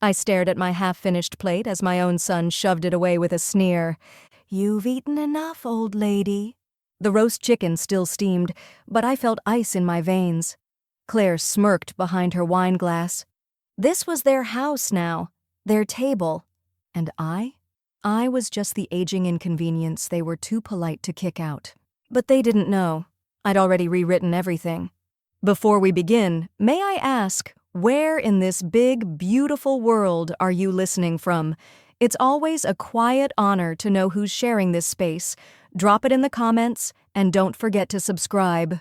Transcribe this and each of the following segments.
I stared at my half-finished plate as my own son shoved it away with a sneer. "You've eaten enough, old lady." The roast chicken still steamed, but I felt ice in my veins. Claire smirked behind her wine glass. This was their house now, their table. And I? I was just the aging inconvenience they were too polite to kick out. But they didn't know. I'd already rewritten everything. Before we begin, may I ask, where in this big, beautiful world are you listening from? It's always a quiet honor to know who's sharing this space. Drop it in the comments, and don't forget to subscribe.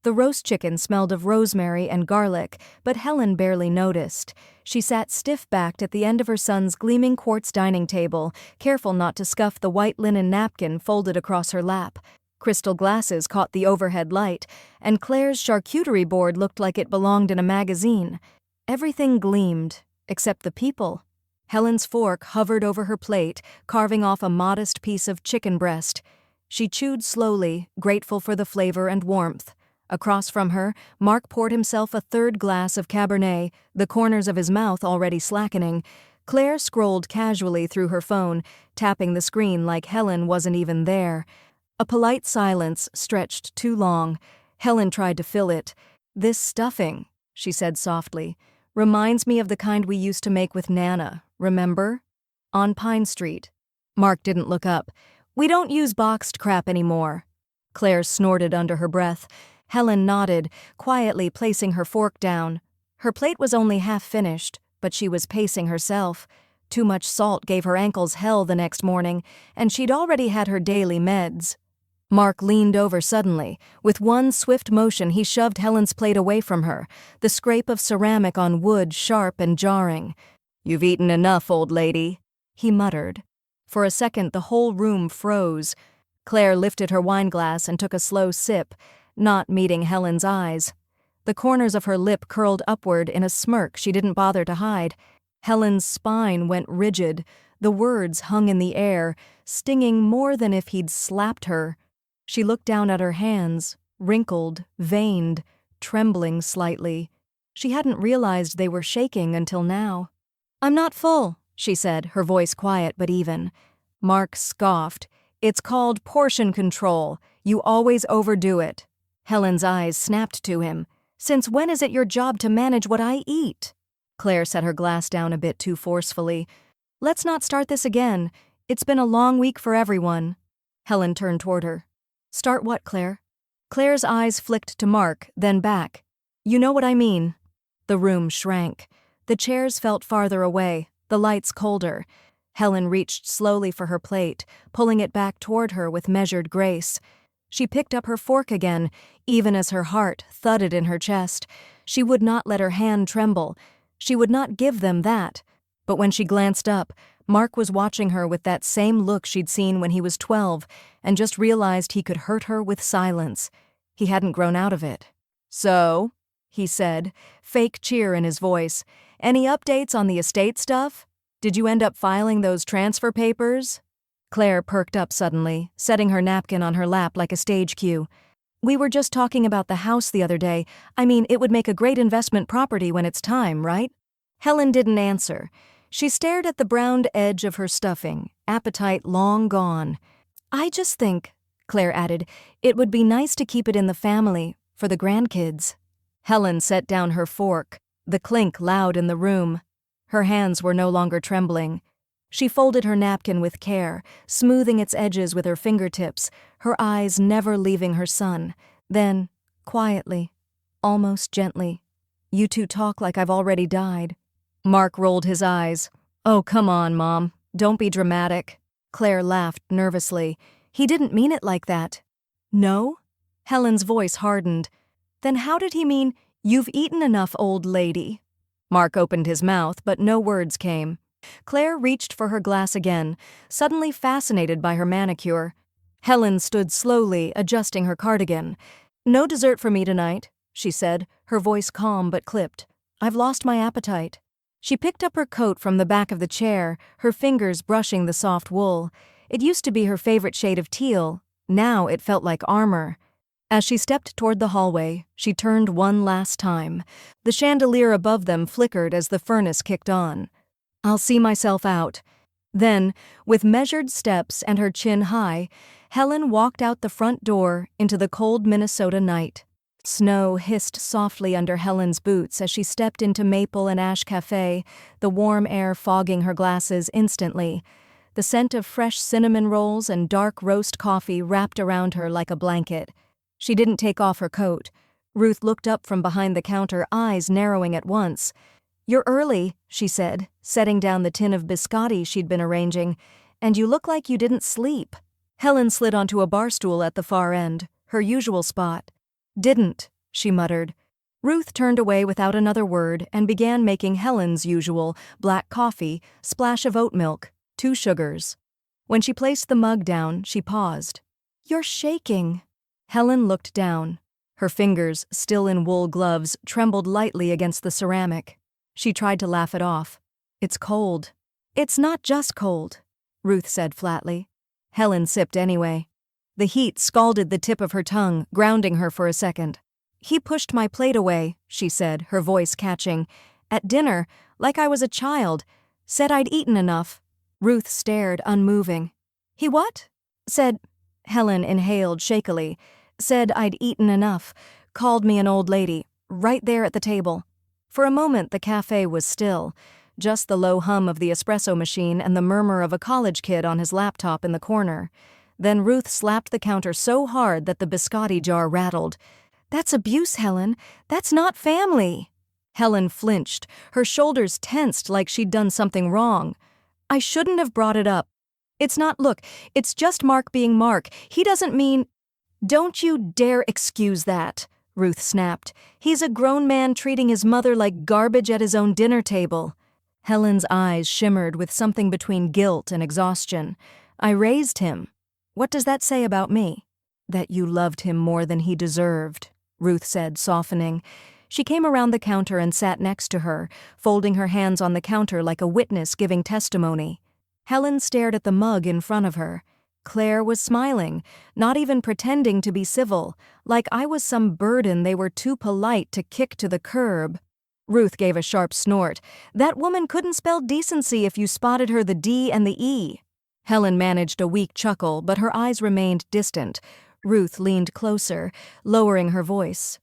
The roast chicken smelled of rosemary and garlic, but Helen barely noticed. She sat stiff-backed at the end of her son's gleaming quartz dining table, careful not to scuff the white linen napkin folded across her lap. Crystal glasses caught the overhead light, and Claire's charcuterie board looked like it belonged in a magazine. Everything gleamed, except the people. Helen's fork hovered over her plate, carving off a modest piece of chicken breast. She chewed slowly, grateful for the flavor and warmth. Across from her, Mark poured himself a third glass of Cabernet, the corners of his mouth already slackening. Claire scrolled casually through her phone, tapping the screen like Helen wasn't even there. A polite silence stretched too long. Helen tried to fill it. "This stuffing," she said softly, "reminds me of the kind we used to make with Nana, remember? On Pine Street." Mark didn't look up. "We don't use boxed crap anymore." Claire snorted under her breath. Helen nodded, quietly placing her fork down. Her plate was only half finished, but she was pacing herself. Too much salt gave her ankles hell the next morning, and she'd already had her daily meds. Mark leaned over suddenly. With one swift motion, he shoved Helen's plate away from her, the scrape of ceramic on wood sharp and jarring. "You've eaten enough, old lady," he muttered. For a second, the whole room froze. Claire lifted her wineglass and took a slow sip, not meeting Helen's eyes. The corners of her lip curled upward in a smirk she didn't bother to hide. Helen's spine went rigid. The words hung in the air, stinging more than if he'd slapped her. She looked down at her hands, wrinkled, veined, trembling slightly. She hadn't realized they were shaking until now. "I'm not full," she said, her voice quiet but even. Mark scoffed. "It's called portion control. You always overdo it." Helen's eyes snapped to him. "Since when is it your job to manage what I eat?" Claire set her glass down a bit too forcefully. "Let's not start this again. It's been a long week for everyone." Helen turned toward her. "Start what, Claire?" Claire's eyes flicked to Mark, then back. "You know what I mean." The room shrank. The chairs felt farther away, the lights colder. Helen reached slowly for her plate, pulling it back toward her with measured grace. She picked up her fork again, even as her heart thudded in her chest. She would not let her hand tremble. She would not give them that. But when she glanced up, Mark was watching her with that same look she'd seen when he was 12, and just realized he could hurt her with silence. He hadn't grown out of it. "So," he said, fake cheer in his voice, "any updates on the estate stuff? Did you end up filing those transfer papers?" Claire perked up suddenly, setting her napkin on her lap like a stage cue. "We were just talking about the house the other day. I mean, it would make a great investment property when it's time, right?" Helen didn't answer. She stared at the browned edge of her stuffing, appetite long gone. "I just think," Claire added, "it would be nice to keep it in the family, for the grandkids." Helen set down her fork, the clink loud in the room. Her hands were no longer trembling. She folded her napkin with care, smoothing its edges with her fingertips, her eyes never leaving her son. Then, quietly, almost gently, "You two talk like I've already died." Mark rolled his eyes. "Oh, come on, Mom. Don't be dramatic." Claire laughed nervously. "He didn't mean it like that." "No?" Helen's voice hardened. "Then how did he mean, 'You've eaten enough, old lady'?" Mark opened his mouth, but no words came. Claire reached for her glass again, suddenly fascinated by her manicure. Helen stood slowly, adjusting her cardigan. "No dessert for me tonight," she said, her voice calm but clipped. "I've lost my appetite." She picked up her coat from the back of the chair, her fingers brushing the soft wool. It used to be her favorite shade of teal. Now it felt like armor. As she stepped toward the hallway, she turned one last time. The chandelier above them flickered as the furnace kicked on. I'll see myself out. Then, with measured steps and her chin high, Helen walked out the front door into the cold Minnesota night. Snow hissed softly under Helen's boots as she stepped into Maple and Ash Cafe, the warm air fogging her glasses instantly. The scent of fresh cinnamon rolls and dark roast coffee wrapped around her like a blanket. She didn't take off her coat. Ruth looked up from behind the counter, eyes narrowing at once. "You're early," she said, setting down the tin of biscotti she'd been arranging, "and you look like you didn't sleep." Helen slid onto a bar stool at the far end, her usual spot. "Didn't," she muttered. Ruth turned away without another word and began making Helen's usual black coffee, splash of oat milk, 2 sugars. When she placed the mug down, she paused. "You're shaking." Helen looked down. Her fingers, still in wool gloves, trembled lightly against the ceramic. She tried to laugh it off. "It's cold." "It's not just cold," Ruth said flatly. Helen sipped anyway. The heat scalded the tip of her tongue, grounding her for a second. "He pushed my plate away," she said, her voice catching. "At dinner, like I was a child. Said I'd eaten enough." Ruth stared, unmoving. "He what?" "Said," Helen inhaled shakily, "said I'd eaten enough. Called me an old lady. Right there at the table." For a moment the cafe was still, just the low hum of the espresso machine and the murmur of a college kid on his laptop in the corner. Then Ruth slapped the counter so hard that the biscotti jar rattled. "That's abuse, Helen. That's not family." Helen flinched, her shoulders tensed like she'd done something wrong. "I shouldn't have brought it up. It's not, look, it's just Mark being Mark. He doesn't mean—" "Don't you dare excuse that," Ruth snapped. "He's a grown man treating his mother like garbage at his own dinner table." Helen's eyes shimmered with something between guilt and exhaustion. "I raised him. What does that say about me?" "That you loved him more than he deserved," Ruth said, softening. She came around the counter and sat next to her, folding her hands on the counter like a witness giving testimony. Helen stared at the mug in front of her. Claire was smiling, not even pretending to be civil, like I was some burden they were too polite to kick to the curb. Ruth gave a sharp snort. That woman couldn't spell decency if you spotted her the D and the E. Helen managed a weak chuckle, but her eyes remained distant. Ruth leaned closer, lowering her voice.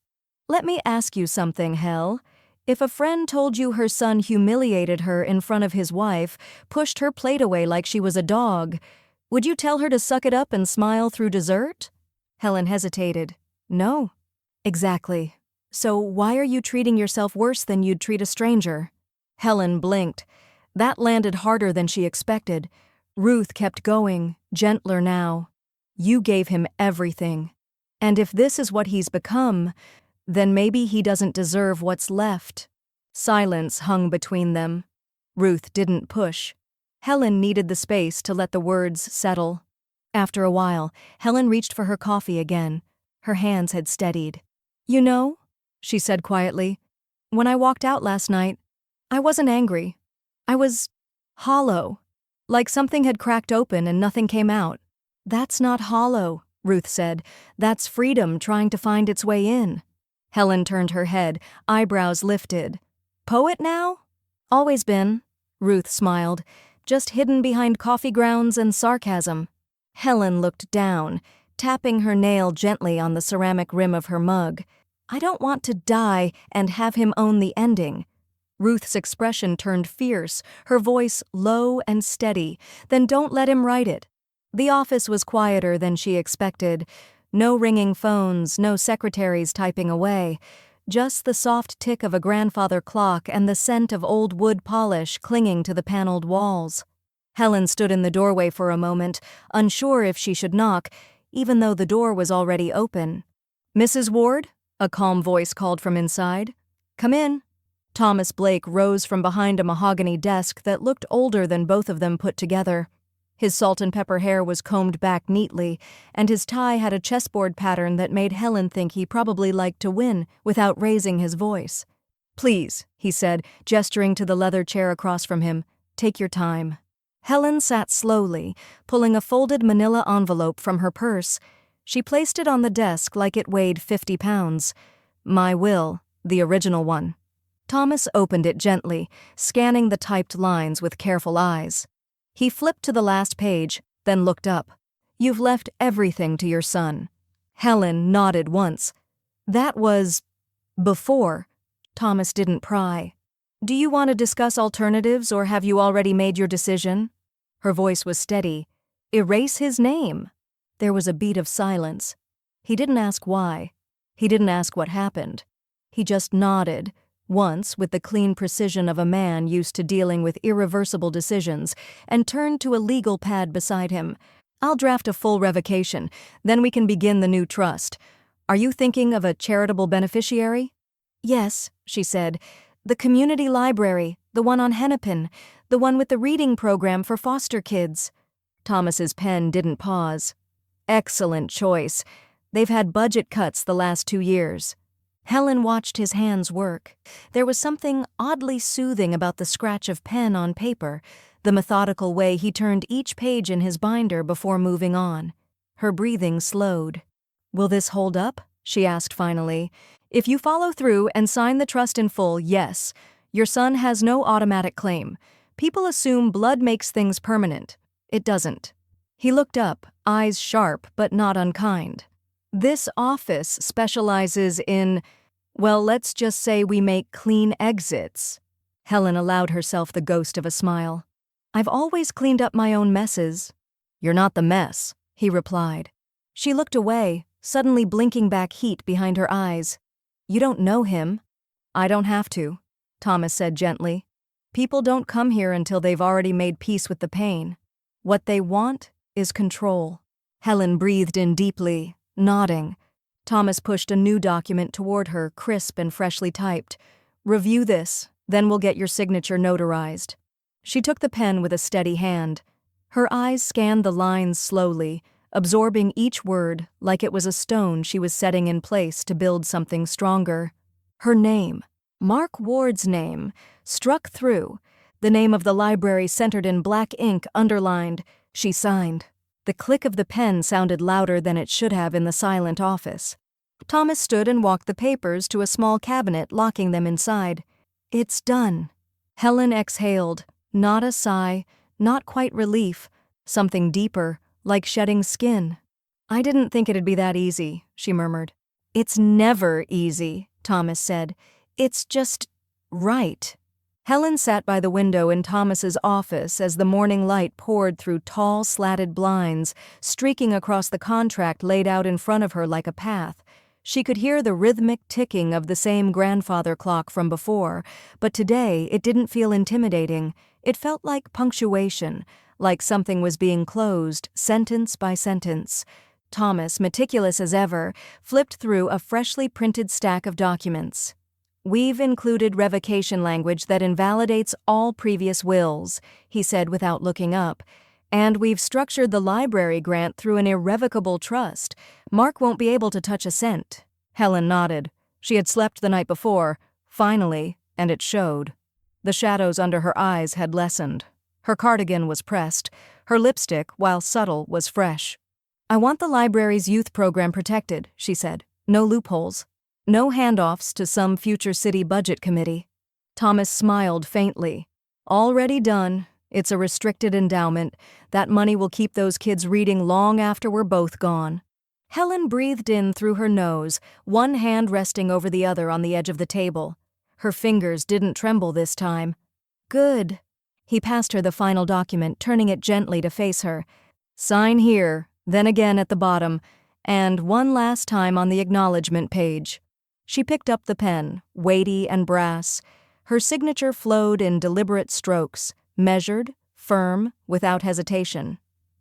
"Let me ask you something, Hel. If a friend told you her son humiliated her in front of his wife, pushed her plate away like she was a dog, would you tell her to suck it up and smile through dessert?" Helen hesitated. "No." "Exactly. So why are you treating yourself worse than you'd treat a stranger?" Helen blinked. That landed harder than she expected. Ruth kept going, gentler now. "You gave him everything. And if this is what he's become, then maybe he doesn't deserve what's left." Silence hung between them. Ruth didn't push. Helen needed the space to let the words settle. After a while, Helen reached for her coffee again. Her hands had steadied. "You know," she said quietly, "when I walked out last night, I wasn't angry. I was hollow. Like something had cracked open and nothing came out." "That's not hollow," Ruth said. "That's freedom trying to find its way in." Helen turned her head, eyebrows lifted. "Poet now?" "Always been," Ruth smiled, "just hidden behind coffee grounds and sarcasm." Helen looked down, tapping her nail gently on the ceramic rim of her mug. "I don't want to die and have him own the ending." Ruth's expression turned fierce, her voice low and steady. "Then don't let him write it." The office was quieter than she expected. No ringing phones, no secretaries typing away. Just the soft tick of a grandfather clock and the scent of old wood polish clinging to the paneled walls. Helen stood in the doorway for a moment, unsure if she should knock, even though the door was already open. "Mrs. Ward?" a calm voice called from inside. "Come in." Thomas Blake rose from behind a mahogany desk that looked older than both of them put together. His salt and pepper hair was combed back neatly, and his tie had a chessboard pattern that made Helen think he probably liked to win without raising his voice. "Please," he said, gesturing to the leather chair across from him, "take your time." Helen sat slowly, pulling a folded manila envelope from her purse. She placed it on the desk like it weighed 50 pounds. "My will, the original one." Thomas opened it gently, scanning the typed lines with careful eyes. He flipped to the last page, then looked up. "You've left everything to your son." Helen nodded once. "That was before." Thomas didn't pry. "Do you want to discuss alternatives, or have you already made your decision?" Her voice was steady. "Erase his name." There was a beat of silence. He didn't ask why. He didn't ask what happened. He just nodded, once with the clean precision of a man used to dealing with irreversible decisions, and turned to a legal pad beside him. "I'll draft a full revocation, then we can begin the new trust. Are you thinking of a charitable beneficiary?" "Yes," she said. "The community library, the one on Hennepin, the one with the reading program for foster kids." Thomas's pen didn't pause. "Excellent choice. They've had budget cuts the last 2 years." Helen watched his hands work. There was something oddly soothing about the scratch of pen on paper, the methodical way he turned each page in his binder before moving on. Her breathing slowed. "Will this hold up?" she asked finally. "If you follow through and sign the trust in full, yes. Your son has no automatic claim. People assume blood makes things permanent. It doesn't." He looked up, eyes sharp but not unkind. "This office specializes in, well, let's just say we make clean exits." Helen allowed herself the ghost of a smile. "I've always cleaned up my own messes." "You're not the mess," he replied. She looked away, suddenly blinking back heat behind her eyes. "You don't know him." "I don't have to," Thomas said gently. "People don't come here until they've already made peace with the pain. What they want is control." Helen breathed in deeply, nodding. Thomas pushed a new document toward her, crisp and freshly typed. "Review this, then we'll get your signature notarized." She took the pen with a steady hand. Her eyes scanned the lines slowly, absorbing each word like it was a stone she was setting in place to build something stronger. Her name, Mark Ward's name, struck through. The name of the library centered in black ink underlined. She signed. The click of the pen sounded louder than it should have in the silent office. Thomas stood and walked the papers to a small cabinet, locking them inside. "It's done." Helen exhaled, not a sigh, not quite relief, something deeper, like shedding skin. "I didn't think it'd be that easy," she murmured. "It's never easy," Thomas said. "It's just right." Helen sat by the window in Thomas's office as the morning light poured through tall, slatted blinds, streaking across the contract laid out in front of her like a path. She could hear the rhythmic ticking of the same grandfather clock from before, but today it didn't feel intimidating. It felt like punctuation, like something was being closed, sentence by sentence. Thomas, meticulous as ever, flipped through a freshly printed stack of documents. "We've included revocation language that invalidates all previous wills," he said without looking up. "And we've structured the library grant through an irrevocable trust. Mark won't be able to touch a cent." Helen nodded. She had slept the night before, finally, and it showed. The shadows under her eyes had lessened. Her cardigan was pressed. Her lipstick, while subtle, was fresh. "I want the library's youth program protected," she said. "No loopholes. No handoffs to some future city budget committee." Thomas smiled faintly. "Already done. It's a restricted endowment. That money will keep those kids reading long after we're both gone." Helen breathed in through her nose, one hand resting over the other on the edge of the table. Her fingers didn't tremble this time. "Good." He passed her the final document, turning it gently to face her. "Sign here, then again at the bottom, and one last time on the acknowledgement page." She picked up the pen, weighty and brass. Her signature flowed in deliberate strokes, measured, firm, without hesitation.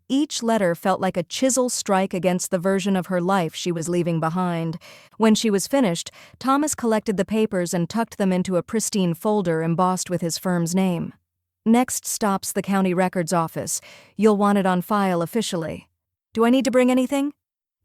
Each letter felt like a chisel strike against the version of her life she was leaving behind. When she was finished, Thomas collected the papers and tucked them into a pristine folder embossed with his firm's name. "Next stop's the county records office. You'll want it on file officially." "Do I need to bring anything?"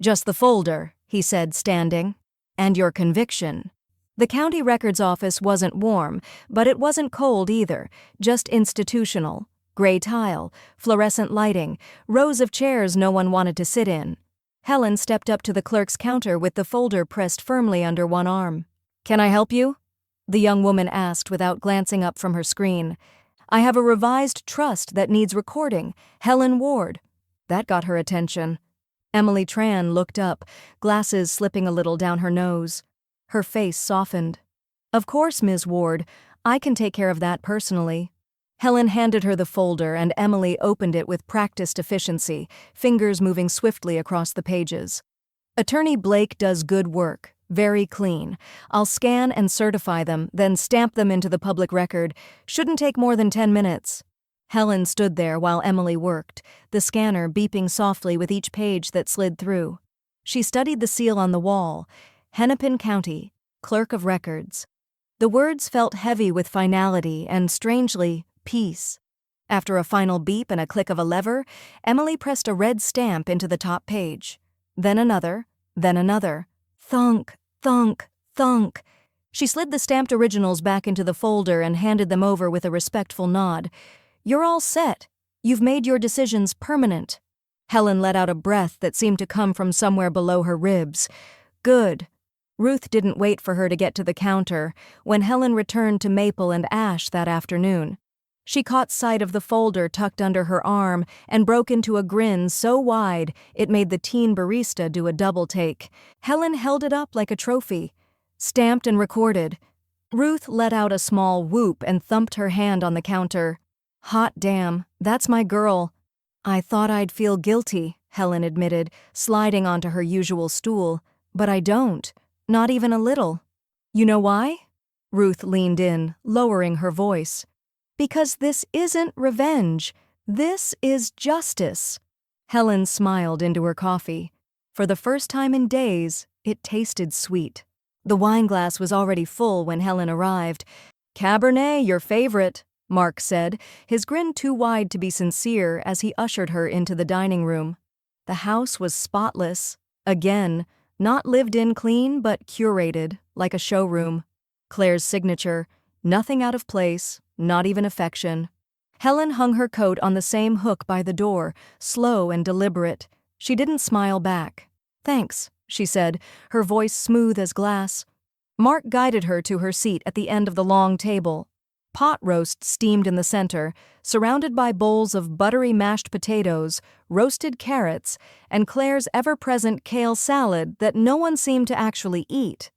"Just the folder," he said, standing. "And your conviction." The county records office wasn't warm, but it wasn't cold either, just institutional. Gray tile, fluorescent lighting, rows of chairs no one wanted to sit in. Helen stepped up to the clerk's counter with the folder pressed firmly under one arm. "Can I help you?" the young woman asked without glancing up from her screen. I have a revised trust that needs recording. Helen Ward. That got her attention. Emily Tran looked up, glasses slipping a little down her nose. Her face softened. Of course, Ms. Ward. I can take care of that personally. Helen handed her the folder and Emily opened it with practiced efficiency, fingers moving swiftly across the pages. Attorney Blake does good work. Very clean. I'll scan and certify them, then stamp them into the public record. Shouldn't take more than 10 minutes. Helen stood there while Emily worked, the scanner beeping softly with each page that slid through. She studied the seal on the wall. Hennepin County, Clerk of Records. The words felt heavy with finality and, strangely, peace. After a final beep and a click of a lever, Emily pressed a red stamp into the top page. Then another, then another. Thunk, thunk, thunk. She slid the stamped originals back into the folder and handed them over with a respectful nod. You're all set. You've made your decisions permanent. Helen let out a breath that seemed to come from somewhere below her ribs. Good. Ruth didn't wait for her to get to the counter when Helen returned to Maple and Ash that afternoon. She caught sight of the folder tucked under her arm and broke into a grin so wide it made the teen barista do a double take. Helen held it up like a trophy. Stamped and recorded. Ruth let out a small whoop and thumped her hand on the counter. Hot damn, that's my girl. I thought I'd feel guilty, Helen admitted, sliding onto her usual stool. But I don't. Not even a little. You know why? Ruth leaned in, lowering her voice. Because this isn't revenge. This is justice. Helen smiled into her coffee. For the first time in days, it tasted sweet. The wineglass was already full when Helen arrived. Cabernet, your favorite, Mark said, his grin too wide to be sincere as he ushered her into the dining room. The house was spotless. Again, not lived in clean, but curated, like a showroom. Claire's signature, nothing out of place, not even affection. Helen hung her coat on the same hook by the door, slow and deliberate. She didn't smile back. Thanks, she said, her voice smooth as glass. Mark guided her to her seat at the end of the long table. Pot roast steamed in the center, surrounded by bowls of buttery mashed potatoes, roasted carrots, and Claire's ever-present kale salad that no one seemed to actually eat.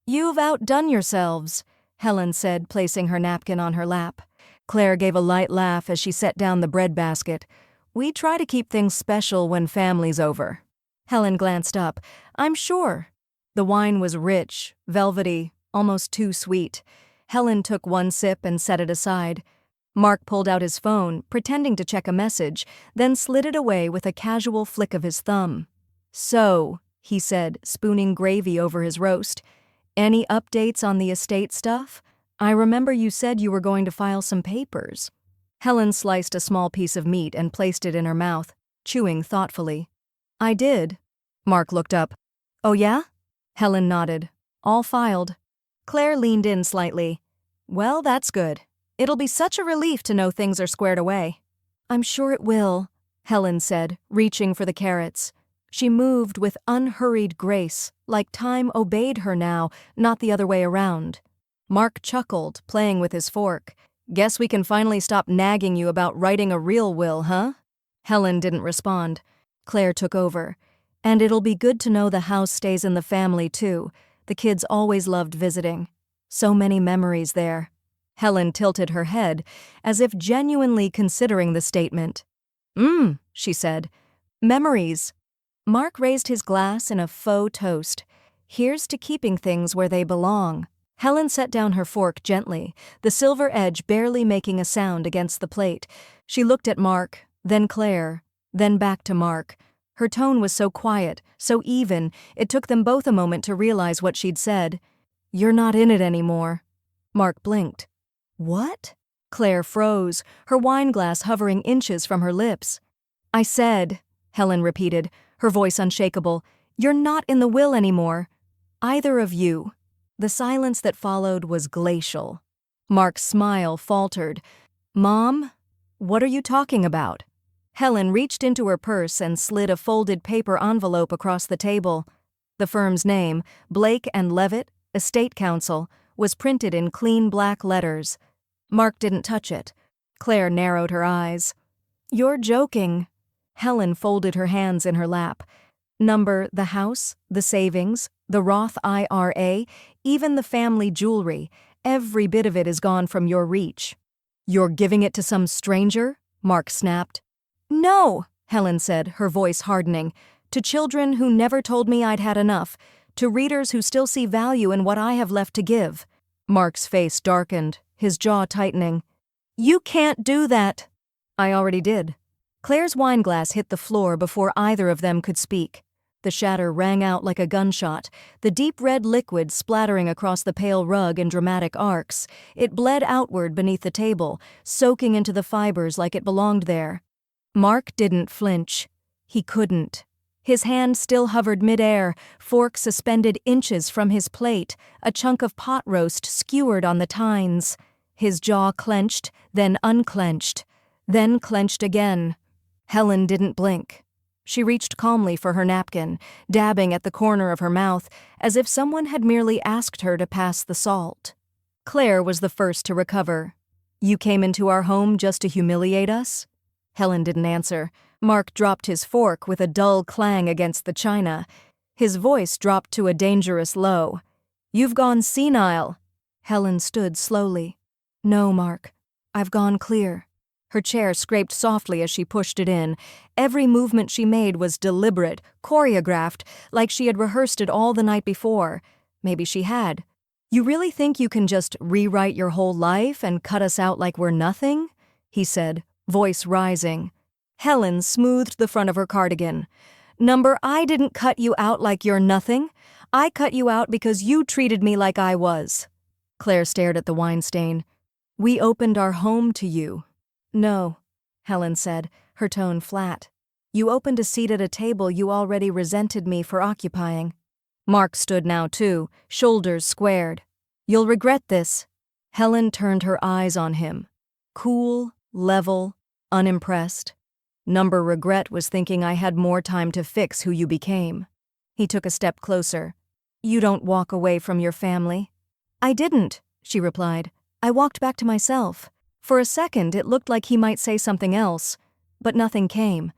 You've outdone yourselves, Helen said, placing her napkin on her lap. Claire gave a light laugh as she set down the bread basket. We try to keep things special when family's over. Helen glanced up. I'm sure. The wine was rich, velvety, almost too sweet. Helen took one sip and set it aside. Mark pulled out his phone, pretending to check a message, then slid it away with a casual flick of his thumb. So, he said, spooning gravy over his roast, any updates on the estate stuff? I remember you said you were going to file some papers. Helen sliced a small piece of meat and placed it in her mouth, chewing thoughtfully. I did. Mark looked up. Oh yeah? Helen nodded. All filed. Claire leaned in slightly. Well, that's good. It'll be such a relief to know things are squared away. I'm sure it will, Helen said, reaching for the carrots. She moved with unhurried grace, like time obeyed her now, not the other way around. Mark chuckled, playing with his fork. Guess we can finally stop nagging you about writing a real will, huh? Helen didn't respond. Claire took over. And it'll be good to know the house stays in the family, too. The kids always loved visiting. So many memories there. Helen tilted her head, as if genuinely considering the statement. She said. Memories. Mark raised his glass in a faux toast. Here's to keeping things where they belong. Helen set down her fork gently, the silver edge barely making a sound against the plate. She looked at Mark, then Claire, then back to Mark. Her tone was so quiet, so even, it took them both a moment to realize what she'd said. You're not in it anymore. Mark blinked. What? Claire froze, her wineglass hovering inches from her lips. I said, Helen repeated, her voice unshakable, you're not in the will anymore. Either of you. The silence that followed was glacial. Mark's smile faltered. Mom, what are you talking about? Helen reached into her purse and slid a folded paper envelope across the table. The firm's name, Blake and Levitt, Estate Counsel, was printed in clean black letters. Mark didn't touch it. Claire narrowed her eyes. "You're joking." Helen folded her hands in her lap. "Number, the house, the savings, the Roth IRA, even the family jewelry, every bit of it is gone from your reach." "You're giving it to some stranger?" Mark snapped. "No," Helen said, her voice hardening. "To children who never told me I'd had enough. To readers who still see value in what I have left to give." Mark's face darkened, his jaw tightening. "You can't do that." "I already did." Claire's wineglass hit the floor before either of them could speak. The shatter rang out like a gunshot, the deep red liquid splattering across the pale rug in dramatic arcs. It bled outward beneath the table, soaking into the fibers like it belonged there. Mark didn't flinch. He couldn't. His hand still hovered midair, fork suspended inches from his plate, a chunk of pot roast skewered on the tines. His jaw clenched, then unclenched, then clenched again. Helen didn't blink. She reached calmly for her napkin, dabbing at the corner of her mouth, as if someone had merely asked her to pass the salt. Claire was the first to recover. "You came into our home just to humiliate us?" Helen didn't answer. Mark dropped his fork with a dull clang against the china. His voice dropped to a dangerous low. "You've gone senile." Helen stood slowly. "No, Mark. I've gone clear." Her chair scraped softly as she pushed it in. Every movement she made was deliberate, choreographed, like she had rehearsed it all the night before. Maybe she had. "You really think you can just rewrite your whole life and cut us out like we're nothing?" he said, voice rising. Helen smoothed the front of her cardigan. "Number, I didn't cut you out like you're nothing. I cut you out because you treated me like I was." Claire stared at the wine stain. "We opened our home to you." "No," Helen said, her tone flat. "You opened a seat at a table you already resented me for occupying." Mark stood now too, shoulders squared. "You'll regret this." Helen turned her eyes on him. Cool, level, unimpressed. "Number regret was thinking I had more time to fix who you became." He took a step closer. "You don't walk away from your family." "I didn't," she replied. "I walked back to myself." For a second, it looked like he might say something else, but nothing came.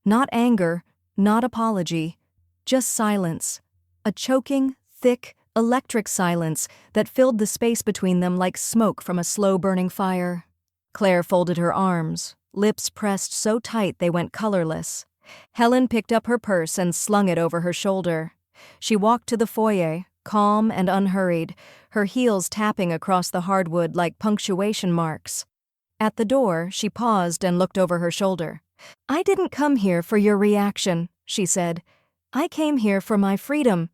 Not anger, not apology, just silence. A choking, thick, electric silence that filled the space between them like smoke from a slow-burning fire. Claire folded her arms, lips pressed so tight they went colorless. Helen picked up her purse and slung it over her shoulder. She walked to the foyer, calm and unhurried, her heels tapping across the hardwood like punctuation marks. At the door, she paused and looked over her shoulder. "I didn't come here for your reaction," she said. "I came here for my freedom."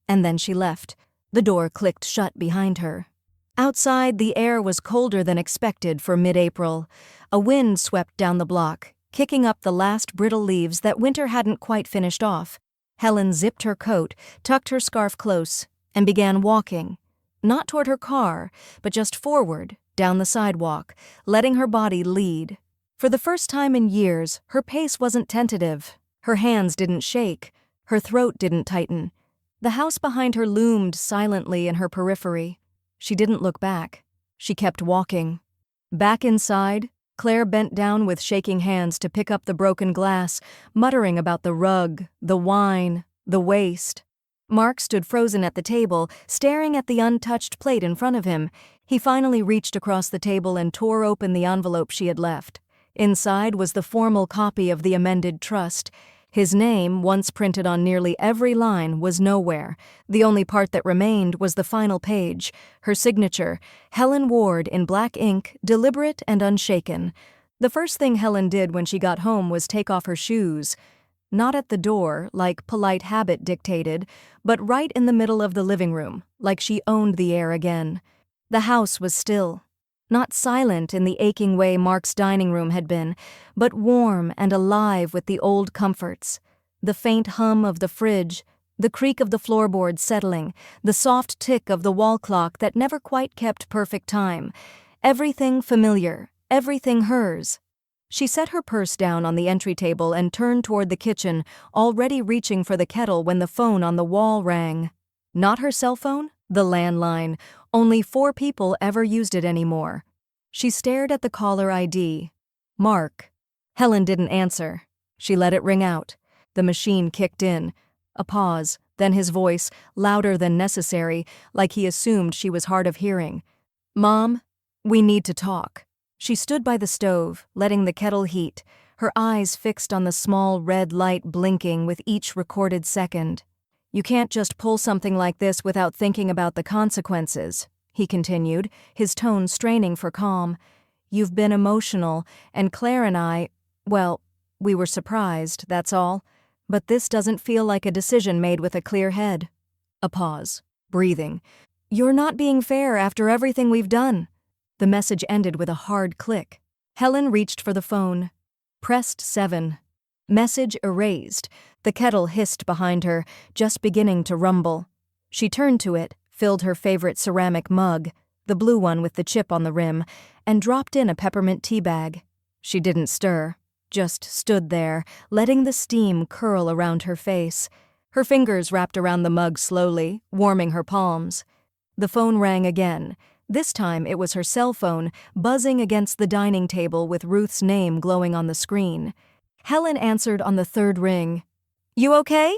And then she left. The door clicked shut behind her. Outside, the air was colder than expected for mid-April. A wind swept down the block, kicking up the last brittle leaves that winter hadn't quite finished off. Helen zipped her coat, tucked her scarf close, and began walking. Not toward her car, but just forward, down the sidewalk, letting her body lead. For the first time in years, her pace wasn't tentative. Her hands didn't shake. Her throat didn't tighten. The house behind her loomed silently in her periphery. She didn't look back. She kept walking. Back inside, Claire bent down with shaking hands to pick up the broken glass, muttering about the rug, the wine, the waste. Mark stood frozen at the table, staring at the untouched plate in front of him. He finally reached across the table and tore open the envelope she had left. Inside was the formal copy of the amended trust. His name, once printed on nearly every line, was nowhere. The only part that remained was the final page, her signature, Helen Ward in black ink, deliberate and unshaken. The first thing Helen did when she got home was take off her shoes. Not at the door, like polite habit dictated, but right in the middle of the living room, like she owned the air again. The house was still. Not silent in the aching way Mark's dining room had been, but warm and alive with the old comforts. The faint hum of the fridge, the creak of the floorboards settling, the soft tick of the wall clock that never quite kept perfect time. Everything familiar, everything hers. She set her purse down on the entry table and turned toward the kitchen, already reaching for the kettle when the phone on the wall rang. Not her cell phone, the landline, Only 4 people ever used it anymore. She stared at the caller ID. Mark. Helen didn't answer. She let it ring out. The machine kicked in. A pause, then his voice, louder than necessary, like he assumed she was hard of hearing. Mom, we need to talk. She stood by the stove, letting the kettle heat, her eyes fixed on the small red light blinking with each recorded second. You can't just pull something like this without thinking about the consequences, he continued, his tone straining for calm. You've been emotional, and Claire and I, well, we were surprised, that's all. But this doesn't feel like a decision made with a clear head. A pause. Breathing. You're not being fair after everything we've done. The message ended with a hard click. Helen reached for the phone. Pressed 7. Message erased. The kettle hissed behind her, just beginning to rumble. She turned to it, filled her favorite ceramic mug, the blue one with the chip on the rim, and dropped in a peppermint tea bag. She didn't stir, just stood there, letting the steam curl around her face. Her fingers wrapped around the mug slowly, warming her palms. The phone rang again. This time it was her cell phone, buzzing against the dining table with Ruth's name glowing on the screen. Helen answered on the 3rd ring. You okay?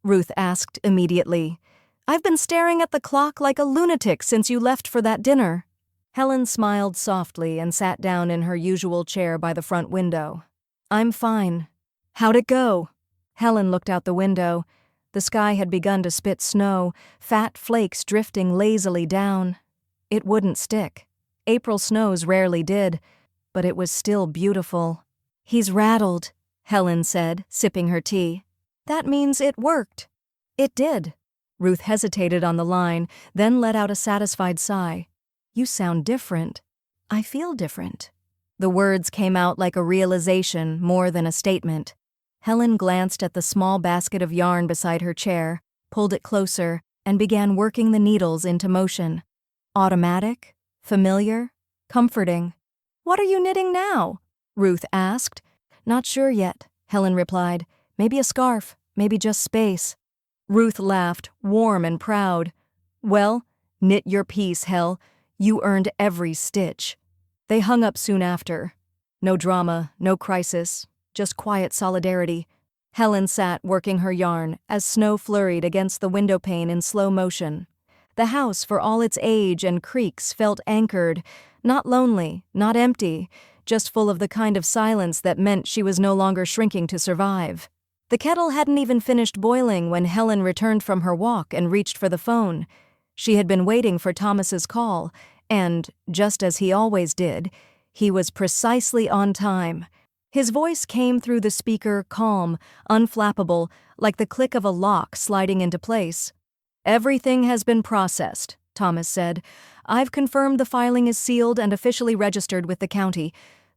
Ruth asked immediately. I've been staring at the clock like a lunatic since you left for that dinner. Helen smiled softly and sat down in her usual chair by the front window. I'm fine. How'd it go? Helen looked out the window. The sky had begun to spit snow, fat flakes drifting lazily down. It wouldn't stick. April snows rarely did, but it was still beautiful. He's rattled, Helen said, sipping her tea. That means it worked. It did. Ruth hesitated on the line, then let out a satisfied sigh. You sound different. I feel different. The words came out like a realization more than a statement. Helen glanced at the small basket of yarn beside her chair, pulled it closer, and began working the needles into motion. Automatic, familiar, comforting. What are you knitting now? Ruth asked. Not sure yet, Helen replied. Maybe a scarf, maybe just space. Ruth laughed, warm and proud. Well, knit your piece, Hel. You earned every stitch. They hung up soon after. No drama, no crisis, just quiet solidarity. Helen sat working her yarn as snow flurried against the windowpane in slow motion. The house, for all its age and creaks, felt anchored, not lonely, not empty, just full of the kind of silence that meant she was no longer shrinking to survive. The kettle hadn't even finished boiling when Helen returned from her walk and reached for the phone. She had been waiting for Thomas's call, and, just as he always did, he was precisely on time. His voice came through the speaker calm, unflappable, like the click of a lock sliding into place. Everything has been processed, Thomas said. I've confirmed the filing is sealed and officially registered with the county.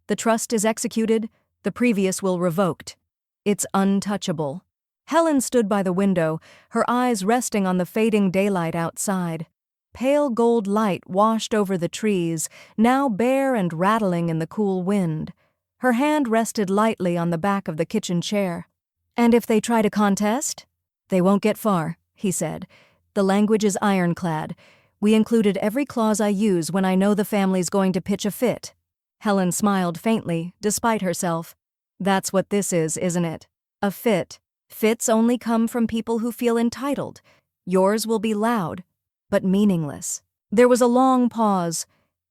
The trust is executed, the previous will revoked. It's untouchable. Helen stood by the window, her eyes resting on the fading daylight outside. Pale gold light washed over the trees, now bare and rattling in the cool wind. Her hand rested lightly on the back of the kitchen chair. And if they try to contest? They won't get far, he said. The language is ironclad. We included every clause I use when I know the family's going to pitch a fit. Helen smiled faintly, despite herself. That's what this is, isn't it? A fit. Fits only come from people who feel entitled. Yours will be loud, but meaningless. There was a long pause.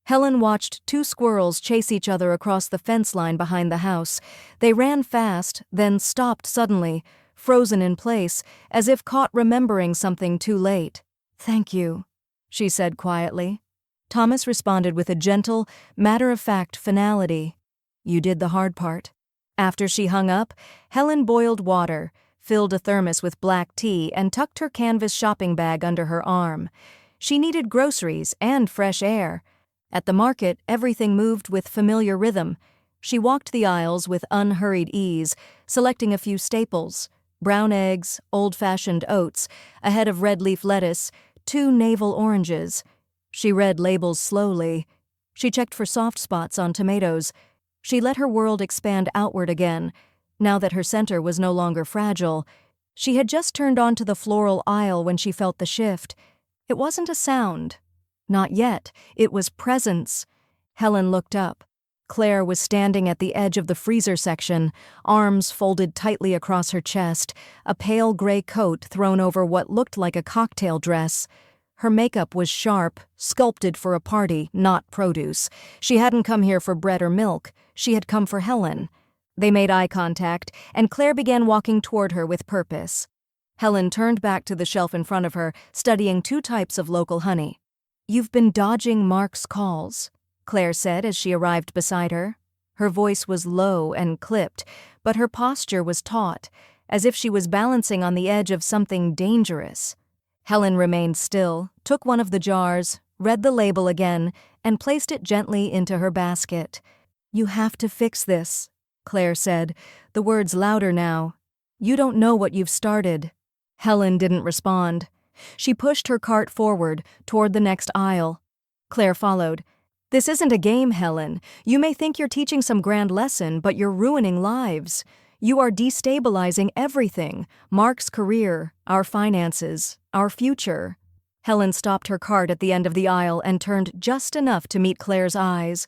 Helen watched 2 squirrels chase each other across the fence line behind the house. They ran fast, then stopped suddenly, frozen in place, as if caught remembering something too late. Thank you, she said quietly. Thomas responded with a gentle, matter-of-fact finality. You did the hard part. After she hung up, Helen boiled water, filled a thermos with black tea, and tucked her canvas shopping bag under her arm. She needed groceries and fresh air. At the market, everything moved with familiar rhythm. She walked the aisles with unhurried ease, selecting a few staples: brown eggs, old-fashioned oats, a head of red leaf lettuce, 2 navel oranges. She read labels slowly. She checked for soft spots on tomatoes. She let her world expand outward again, now that her center was no longer fragile. She had just turned onto the floral aisle when she felt the shift. It wasn't a sound. Not yet. It was presence. Helen looked up. Claire was standing at the edge of the freezer section, arms folded tightly across her chest, a pale gray coat thrown over what looked like a cocktail dress. Her makeup was sharp, sculpted for a party, not produce. She hadn't come here for bread or milk. She had come for Helen. They made eye contact, and Claire began walking toward her with purpose. Helen turned back to the shelf in front of her, studying 2 types of local honey. "You've been dodging Mark's calls," Claire said as she arrived beside her. Her voice was low and clipped, but her posture was taut, as if she was balancing on the edge of something dangerous. Helen remained still, took one of the jars, read the label again, and placed it gently into her basket. "You have to fix this," Claire said, the words louder now. "You don't know what you've started." Helen didn't respond. She pushed her cart forward, toward the next aisle. Claire followed. "This isn't a game, Helen. You may think you're teaching some grand lesson, but you're ruining lives. You are destabilizing everything: Mark's career, our finances, our future." Helen stopped her cart at the end of the aisle and turned just enough to meet Claire's eyes.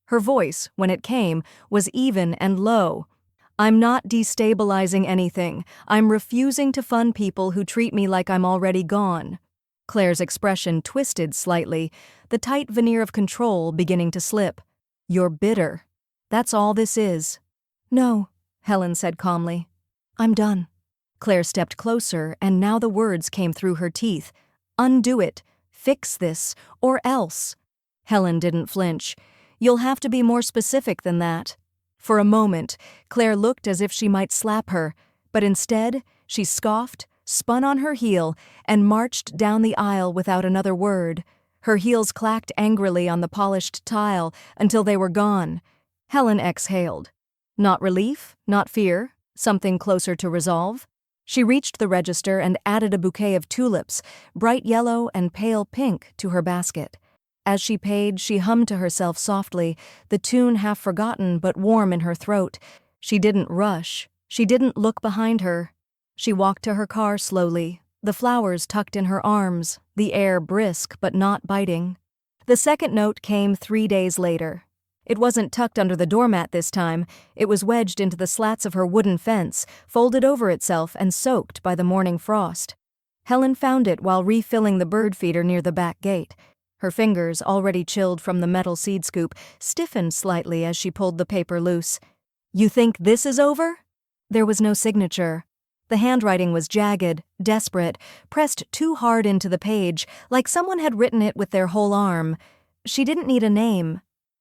Her voice, when it came, was even and low. "I'm not destabilizing anything. I'm refusing to fund people who treat me like I'm already gone." Claire's expression twisted slightly, the tight veneer of control beginning to slip. "You're bitter. That's all this is." "No," Helen said calmly. "I'm done." Claire stepped closer, and now the words came through her teeth. "Undo it. Fix this. Or else." Helen didn't flinch. "You'll have to be more specific than that." For a moment, Claire looked as if she might slap her, but instead, she scoffed, spun on her heel, and marched down the aisle without another word. Her heels clacked angrily on the polished tile until they were gone. Helen exhaled. Not relief, not fear, something closer to resolve. She reached the register and added a bouquet of tulips, bright yellow and pale pink, to her basket. As she paid, she hummed to herself softly, the tune half forgotten but warm in her throat. She didn't rush. She didn't look behind her. She walked to her car slowly, the flowers tucked in her arms, the air brisk but not biting. The second note came 3 days later. It wasn't tucked under the doormat this time. It was wedged into the slats of her wooden fence, folded over itself and soaked by the morning frost. Helen found it while refilling the bird feeder near the back gate. Her fingers, already chilled from the metal seed scoop, stiffened slightly as she pulled the paper loose. "You think this is over?" There was no signature. The handwriting was jagged, desperate, pressed too hard into the page, like someone had written it with their whole arm. She didn't need a name.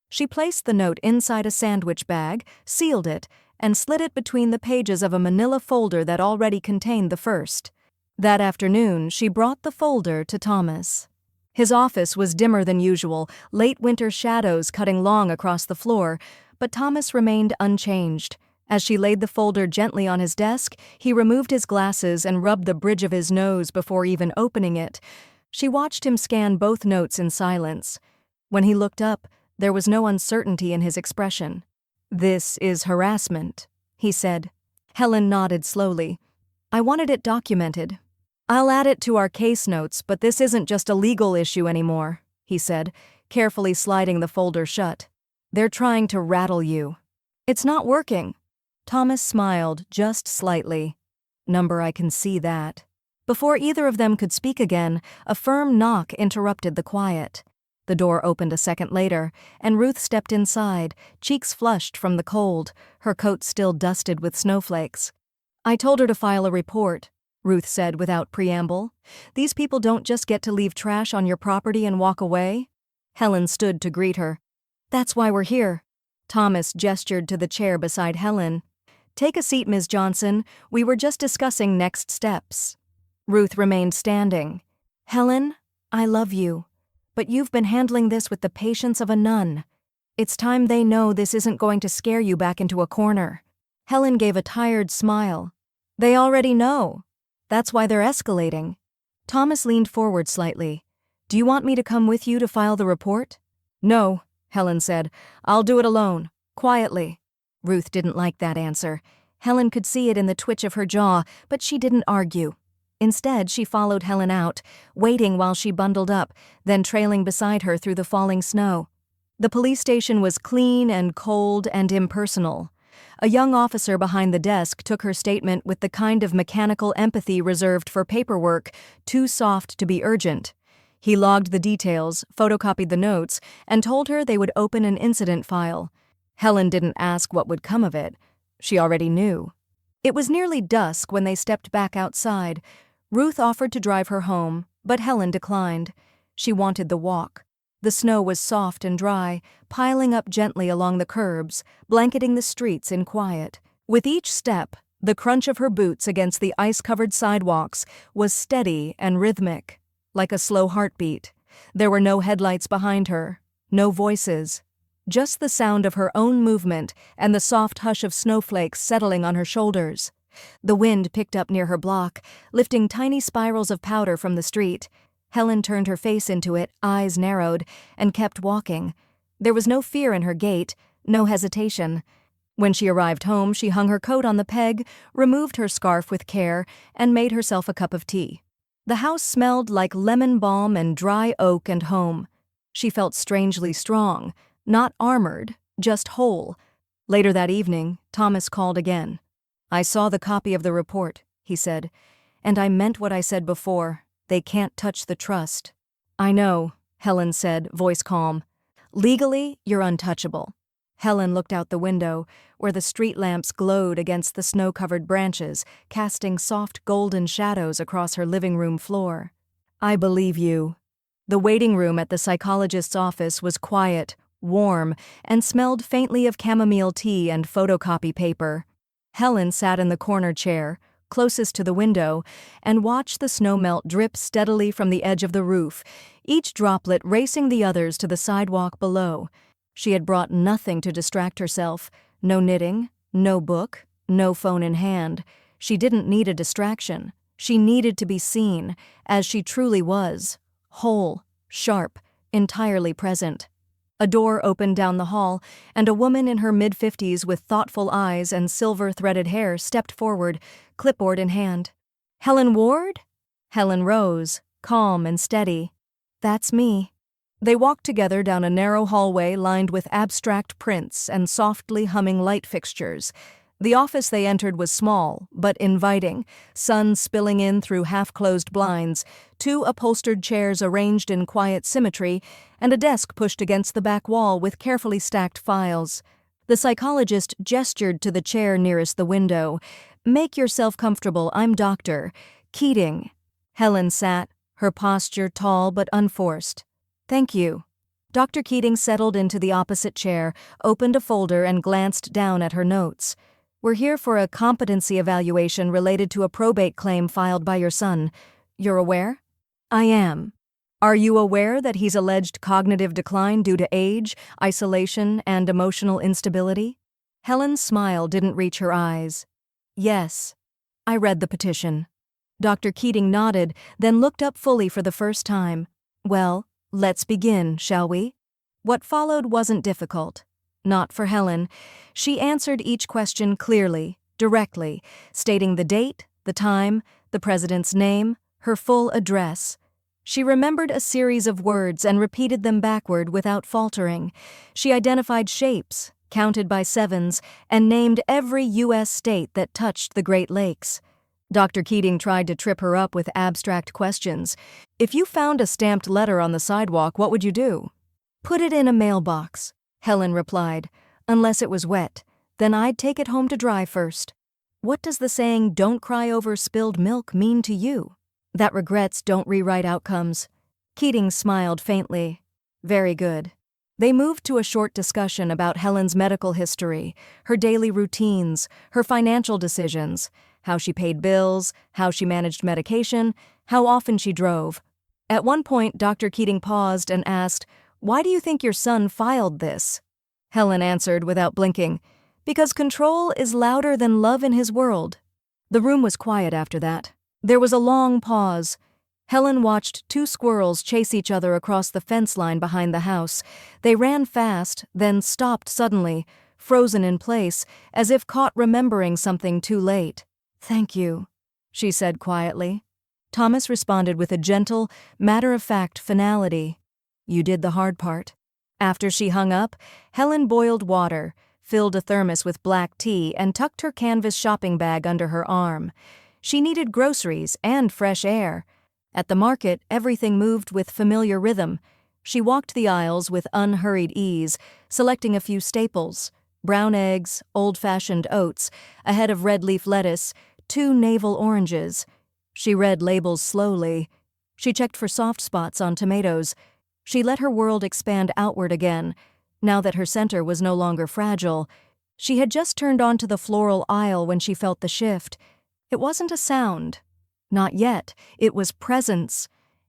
She placed the note inside a sandwich bag, sealed it, and slid it between the pages of a manila folder that already contained the first. That afternoon, she brought the folder to Thomas. His office was dimmer than usual, late winter shadows cutting long across the floor, but Thomas remained unchanged. As she laid the folder gently on his desk, he removed his glasses and rubbed the bridge of his nose before even opening it. She watched him scan both notes in silence. When he looked up, there was no uncertainty in his expression. "This is harassment," he said. Helen nodded slowly. "I wanted it documented." "I'll add it to our case notes, but this isn't just a legal issue anymore," he said, carefully sliding the folder shut. "They're trying to rattle you." "It's not working." Thomas smiled just slightly. "Number, I can see that." Before either of them could speak again, a firm knock interrupted the quiet. The door opened a second later, and Ruth stepped inside, cheeks flushed from the cold, her coat still dusted with snowflakes. "I told her to file a report," Ruth said without preamble. "These people don't just get to leave trash on your property and walk away." Helen stood to greet her. "That's why we're here." Thomas gestured to the chair beside Helen. "Take a seat, Ms. Johnson. We were just discussing next steps." Ruth remained standing. "Helen, I love you, but you've been handling this with the patience of a nun. It's time they know this isn't going to scare you back into a corner." Helen gave a tired smile. "They already know. That's why they're escalating." Thomas leaned forward slightly. "Do you want me to come with you to file the report?" "No," Helen said. "I'll do it alone, quietly." Ruth didn't like that answer. Helen could see it in the twitch of her jaw, but she didn't argue. Instead, she followed Helen out, waiting while she bundled up, then trailing beside her through the falling snow. The police station was clean and cold and impersonal. A young officer behind the desk took her statement with the kind of mechanical empathy reserved for paperwork, too soft to be urgent. He logged the details, photocopied the notes, and told her they would open an incident file. Helen didn't ask what would come of it. She already knew. It was nearly dusk when they stepped back outside. Ruth offered to drive her home, but Helen declined. She wanted the walk. The snow was soft and dry, piling up gently along the curbs, blanketing the streets in quiet. With each step, the crunch of her boots against the ice-covered sidewalks was steady and rhythmic, like a slow heartbeat. There were no headlights behind her, no voices, just the sound of her own movement and the soft hush of snowflakes settling on her shoulders. The wind picked up near her block, lifting tiny spirals of powder from the street. Helen turned her face into it, eyes narrowed, and kept walking. There was no fear in her gait, no hesitation. When she arrived home, she hung her coat on the peg, removed her scarf with care, and made herself a cup of tea. The house smelled like lemon balm and dry oak and home. She felt strangely strong, not armored, just whole. Later that evening, Thomas called again. "I saw the copy of the report," he said, "and I meant what I said before. They can't touch the trust." "I know," Helen said, voice calm. "Legally, you're untouchable." Helen looked out the window, where the street lamps glowed against the snow-covered branches, casting soft golden shadows across her living room floor. "I believe you." The waiting room at the psychologist's office was quiet, warm, and smelled faintly of chamomile tea and photocopy paper. Helen sat in the corner chair, closest to the window, and watched the snowmelt drip steadily from the edge of the roof, each droplet racing the others to the sidewalk below. She had brought nothing to distract herself, no knitting, no book, no phone in hand. She didn't need a distraction. She needed to be seen, as she truly was, whole, sharp, entirely present. A door opened down the hall, and a woman in her mid-50s with thoughtful eyes and silver-threaded hair stepped forward, clipboard in hand. "Helen Ward?" Helen rose, calm and steady. "That's me." They walked together down a narrow hallway lined with abstract prints and softly humming light fixtures. The office they entered was small, but inviting, sun spilling in through half-closed blinds, 2 upholstered chairs arranged in quiet symmetry, and a desk pushed against the back wall with carefully stacked files. The psychologist gestured to the chair nearest the window. "Make yourself comfortable, I'm Dr. Keating." Helen sat, her posture tall but unforced. "Thank you." Dr. Keating settled into the opposite chair, opened a folder, and glanced down at her notes. "We're here for a competency evaluation related to a probate claim filed by your son. You're aware?" "I am." "Are you aware that he's alleged cognitive decline due to age, isolation, and emotional instability?" Helen's smile didn't reach her eyes. "Yes." "I read the petition." Dr. Keating nodded, then looked up fully for the first time. "Well, let's begin, shall we?" What followed wasn't difficult. Not for Helen. She answered each question clearly, directly, stating the date, the time, the president's name, her full address. She remembered a series of words and repeated them backward without faltering. She identified shapes, counted by sevens, and named every U.S. state that touched the Great Lakes. Dr. Keating tried to trip her up with abstract questions. "If you found a stamped letter on the sidewalk, what would you do?" "Put it in a mailbox," Helen replied. "Unless it was wet. Then I'd take it home to dry first." "What does the saying, 'don't cry over spilled milk,' mean to you?" "That regrets don't rewrite outcomes." Keating smiled faintly. "Very good." They moved to a short discussion about Helen's medical history, her daily routines, her financial decisions, how she paid bills, how she managed medication, how often she drove. At one point, Dr. Keating paused and asked, "Why do you think your son filed this?" Helen answered without blinking, "Because control is louder than love in his world." The room was quiet after that. There was a long pause. Helen watched 2 squirrels chase each other across the fence line behind the house. They ran fast, then stopped suddenly, frozen in place, as if caught remembering something too late. "Thank you," she said quietly. Thomas responded with a gentle, matter-of-fact finality. You did the hard part. After she hung up, Helen boiled water, filled a thermos with black tea, and tucked her canvas shopping bag under her arm. She needed groceries and fresh air. At the market, everything moved with familiar rhythm. She walked the aisles with unhurried ease, selecting a few staples: brown eggs, old-fashioned oats, a head of red leaf lettuce, 2 navel oranges. She read labels slowly. She checked for soft spots on tomatoes. She let her world expand outward again, now that her center was no longer fragile. She had just turned onto the floral aisle when she felt the shift. It wasn't a sound. Not yet. It was presence.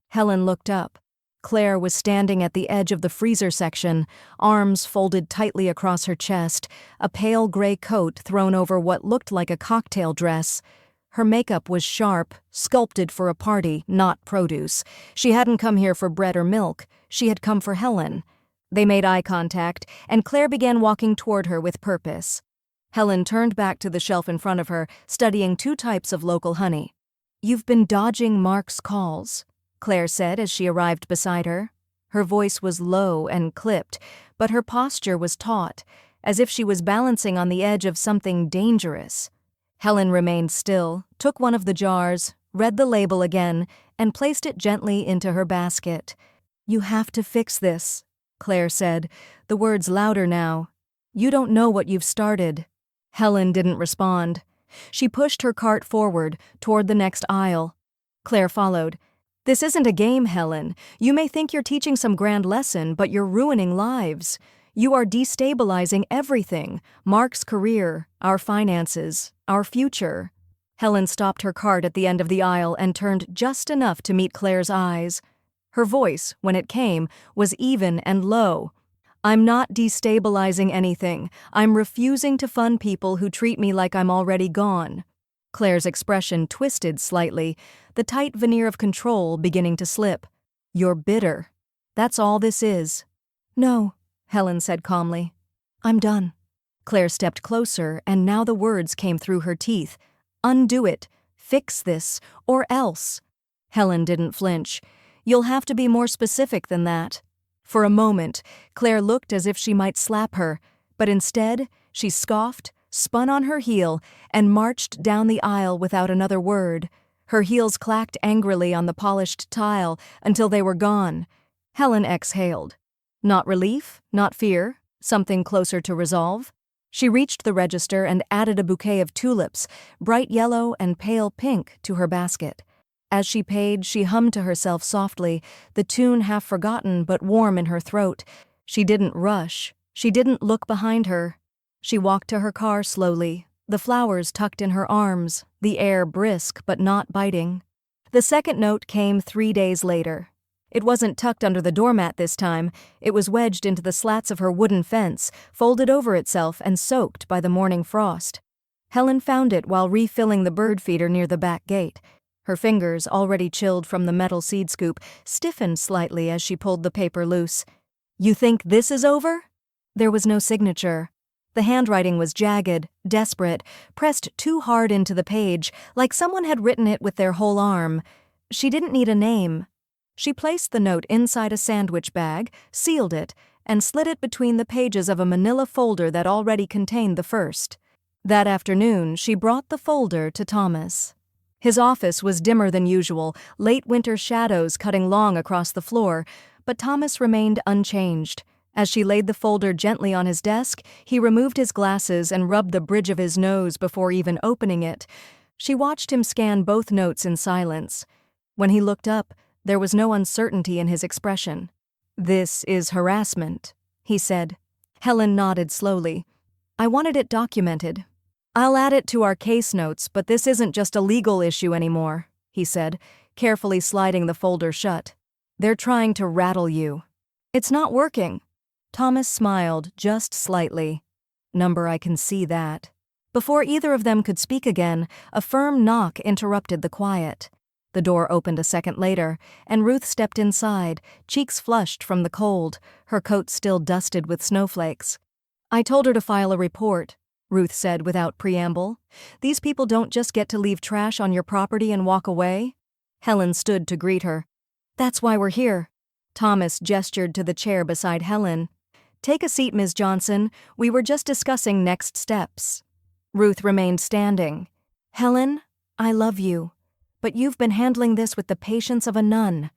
Helen looked up. Claire was standing at the edge of the freezer section, arms folded tightly across her chest, a pale gray coat thrown over what looked like a cocktail dress. Her makeup was sharp, sculpted for a party, not produce. She hadn't come here for bread or milk. She had come for Helen. They made eye contact, and Claire began walking toward her with purpose. Helen turned back to the shelf in front of her, studying 2 types of local honey. You've been dodging Mark's calls, Claire said as she arrived beside her. Her voice was low and clipped, but her posture was taut, as if she was balancing on the edge of something dangerous. Helen remained still, took one of the jars, read the label again, and placed it gently into her basket. You have to fix this, Claire said, the words louder now. You don't know what you've started. Helen didn't respond. She pushed her cart forward, toward the next aisle. Claire followed. This isn't a game, Helen. You may think you're teaching some grand lesson, but you're ruining lives. You are destabilizing everything: Mark's career, our finances, our future. Helen stopped her cart at the end of the aisle and turned just enough to meet Claire's eyes. Her voice, when it came, was even and low. I'm not destabilizing anything. I'm refusing to fund people who treat me like I'm already gone. Claire's expression twisted slightly, the tight veneer of control beginning to slip. You're bitter. That's all this is. No, Helen said calmly. I'm done. Claire stepped closer, and now the words came through her teeth. Undo it. Fix this, or else. Helen didn't flinch. You'll have to be more specific than that. For a moment, Claire looked as if she might slap her, but instead, she scoffed, spun on her heel, and marched down the aisle without another word. Her heels clacked angrily on the polished tile until they were gone. Helen exhaled. Not relief, not fear, something closer to resolve. She reached the register and added a bouquet of tulips, bright yellow and pale pink, to her basket. As she paid, she hummed to herself softly, the tune half forgotten but warm in her throat. She didn't rush. She didn't look behind her. She walked to her car slowly, the flowers tucked in her arms, the air brisk but not biting. The second note came 3 days later. It wasn't tucked under the doormat this time. It was wedged into the slats of her wooden fence, folded over itself and soaked by the morning frost. Helen found it while refilling the bird feeder near the back gate. Her fingers, already chilled from the metal seed scoop, stiffened slightly as she pulled the paper loose. You think this is over? There was no signature. The handwriting was jagged, desperate, pressed too hard into the page, like someone had written it with their whole arm. She didn't need a name. She placed the note inside a sandwich bag, sealed it, and slid it between the pages of a manila folder that already contained the first. That afternoon, she brought the folder to Thomas. His office was dimmer than usual, late winter shadows cutting long across the floor, but Thomas remained unchanged. As she laid the folder gently on his desk, he removed his glasses and rubbed the bridge of his nose before even opening it. She watched him scan both notes in silence. When he looked up, there was no uncertainty in his expression. This is harassment, he said. Helen nodded slowly. I wanted it documented. I'll add it to our case notes, but this isn't just a legal issue anymore, he said, carefully sliding the folder shut. They're trying to rattle you. It's not working. Thomas smiled just slightly. Number, I can see that. Before either of them could speak again, a firm knock interrupted the quiet. The door opened a second later, and Ruth stepped inside, cheeks flushed from the cold, her coat still dusted with snowflakes. I told her to file a report, Ruth said without preamble. These people don't just get to leave trash on your property and walk away. Helen stood to greet her. "That's why we're here." Thomas gestured to the chair beside Helen. "Take a seat, Ms. Johnson. We were just discussing next steps." Ruth remained standing. "Helen, I love you, but you've been handling this with the patience of a nun.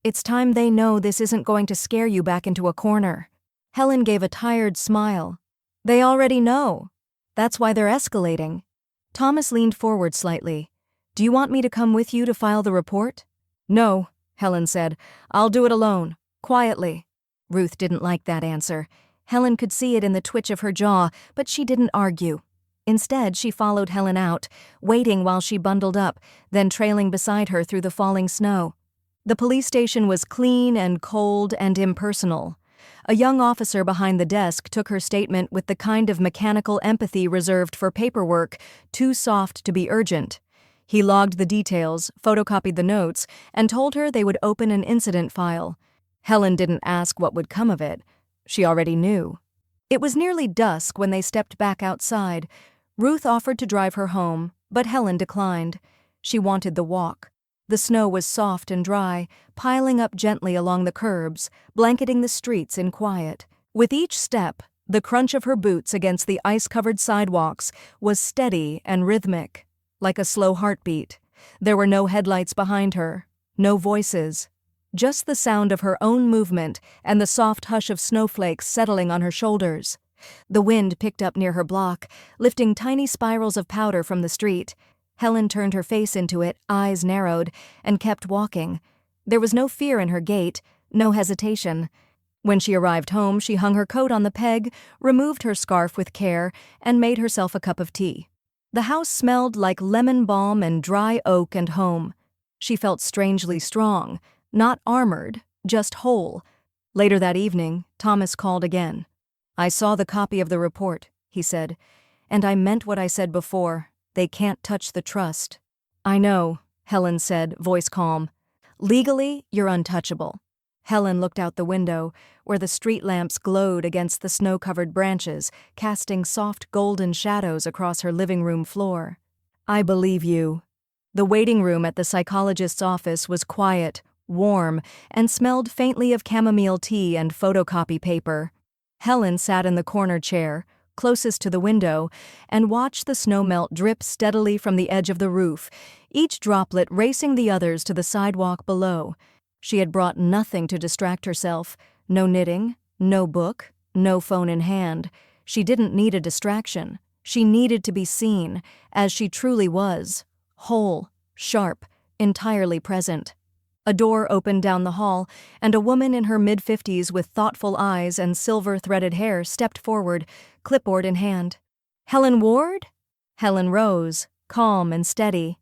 It's time they know this isn't going to scare you back into a corner." Helen gave a tired smile. "They already know. That's why they're escalating." Thomas leaned forward slightly. "Do you want me to come with you to file the report?" "No," Helen said. "I'll do it alone, quietly." Ruth didn't like that answer. Helen could see it in the twitch of her jaw, but she didn't argue. Instead, she followed Helen out, waiting while she bundled up, then trailing beside her through the falling snow. The police station was clean and cold and impersonal. A young officer behind the desk took her statement with the kind of mechanical empathy reserved for paperwork, too soft to be urgent. He logged the details, photocopied the notes, and told her they would open an incident file. Helen didn't ask what would come of it. She already knew. It was nearly dusk when they stepped back outside. Ruth offered to drive her home, but Helen declined. She wanted the walk. The snow was soft and dry, piling up gently along the curbs, blanketing the streets in quiet. With each step, the crunch of her boots against the ice-covered sidewalks was steady and rhythmic, like a slow heartbeat. There were no headlights behind her, no voices. Just the sound of her own movement and the soft hush of snowflakes settling on her shoulders. The wind picked up near her block, lifting tiny spirals of powder from the street. Helen turned her face into it, eyes narrowed, and kept walking. There was no fear in her gait, no hesitation. When she arrived home, she hung her coat on the peg, removed her scarf with care, and made herself a cup of tea. The house smelled like lemon balm and dry oak and home. She felt strangely strong, not armored, just whole. Later that evening, Thomas called again. "I saw the copy of the report," he said, "and I meant what I said before. They can't touch the trust." "I know," Helen said, voice calm. "Legally, you're untouchable." Helen looked out the window, where the street lamps glowed against the snow-covered branches, casting soft golden shadows across her living room floor. "I believe you." The waiting room at the psychologist's office was quiet, warm, and smelled faintly of chamomile tea and photocopy paper. Helen sat in the corner chair, closest to the window, and watched the snowmelt drip steadily from the edge of the roof, each droplet racing the others to the sidewalk below. She had brought nothing to distract herself, no knitting, no book, no phone in hand. She didn't need a distraction. She needed to be seen, as she truly was, whole, sharp, entirely present. A door opened down the hall, and a woman in her mid-50s with thoughtful eyes and silver-threaded hair stepped forward, clipboard in hand. "Helen Ward?" Helen rose, calm and steady.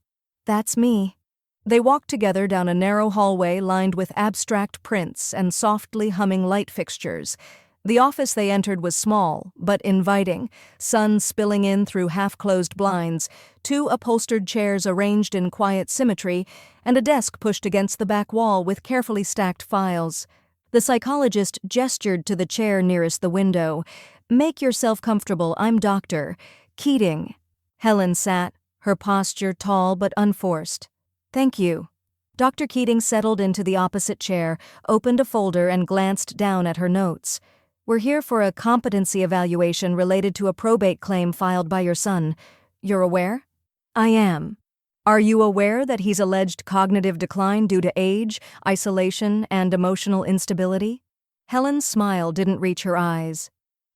"That's me." They walked together down a narrow hallway lined with abstract prints and softly humming light fixtures. The office they entered was small, but inviting, sun spilling in through half-closed blinds, 2 upholstered chairs arranged in quiet symmetry, and a desk pushed against the back wall with carefully stacked files. The psychologist gestured to the chair nearest the window. "Make yourself comfortable, I'm Dr. Keating." Helen sat, her posture tall but unforced. "Thank you." Dr. Keating settled into the opposite chair, opened a folder, and glanced down at her notes. "We're here for a competency evaluation related to a probate claim filed by your son. You're aware?" "I am." "Are you aware that he's alleged cognitive decline due to age, isolation, and emotional instability?" Helen's smile didn't reach her eyes.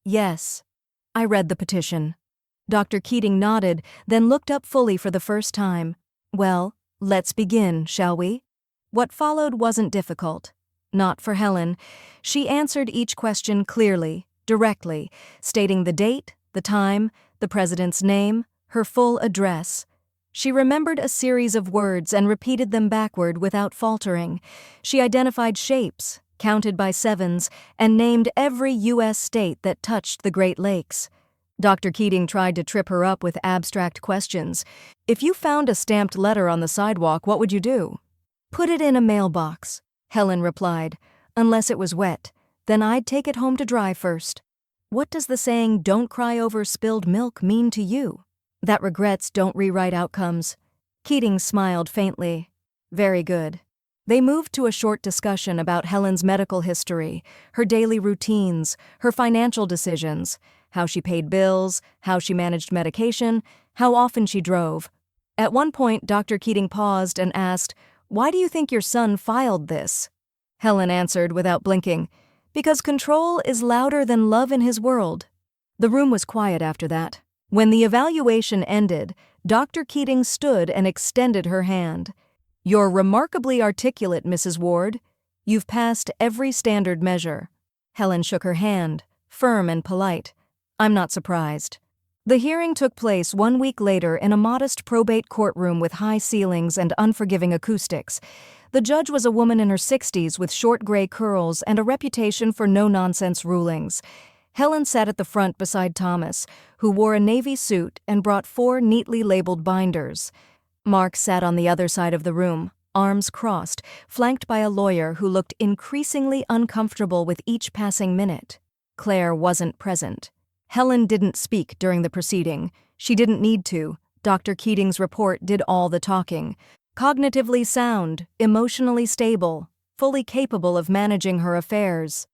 "Yes." "I read the petition." Dr. Keating nodded, then looked up fully for the first time. "Well, let's begin, shall we?" What followed wasn't difficult. Not for Helen. She answered each question clearly, directly, stating the date, the time, the president's name, her full address. She remembered a series of words and repeated them backward without faltering. She identified shapes, counted by sevens, and named every U.S. state that touched the Great Lakes. Dr. Keating tried to trip her up with abstract questions. "If you found a stamped letter on the sidewalk, what would you do?" "Put it in a mailbox," Helen replied. "Unless it was wet. Then I'd take it home to dry first." "What does the saying, 'don't cry over spilled milk,' mean to you?" "That regrets don't rewrite outcomes." Keating smiled faintly. Very good. They moved to a short discussion about Helen's medical history, her daily routines, her financial decisions, how she paid bills, how she managed medication, how often she drove. At one point, Dr. Keating paused and asked, "Why do you think your son filed this?" Helen answered without blinking, "Because control is louder than love in his world." The room was quiet after that. When the evaluation ended, Dr. Keating stood and extended her hand. "You're remarkably articulate, Mrs. Ward. You've passed every standard measure." Helen shook her hand, firm and polite. "I'm not surprised." The hearing took place 1 week later in a modest probate courtroom with high ceilings and unforgiving acoustics. The judge was a woman in her 60s with short gray curls and a reputation for no-nonsense rulings. Helen sat at the front beside Thomas, who wore a navy suit and brought 4 neatly labeled binders. Mark sat on the other side of the room, arms crossed, flanked by a lawyer who looked increasingly uncomfortable with each passing minute. Claire wasn't present. Helen didn't speak during the proceeding. She didn't need to. Dr. Keating's report did all the talking. Cognitively sound, emotionally stable, fully capable of managing her affairs.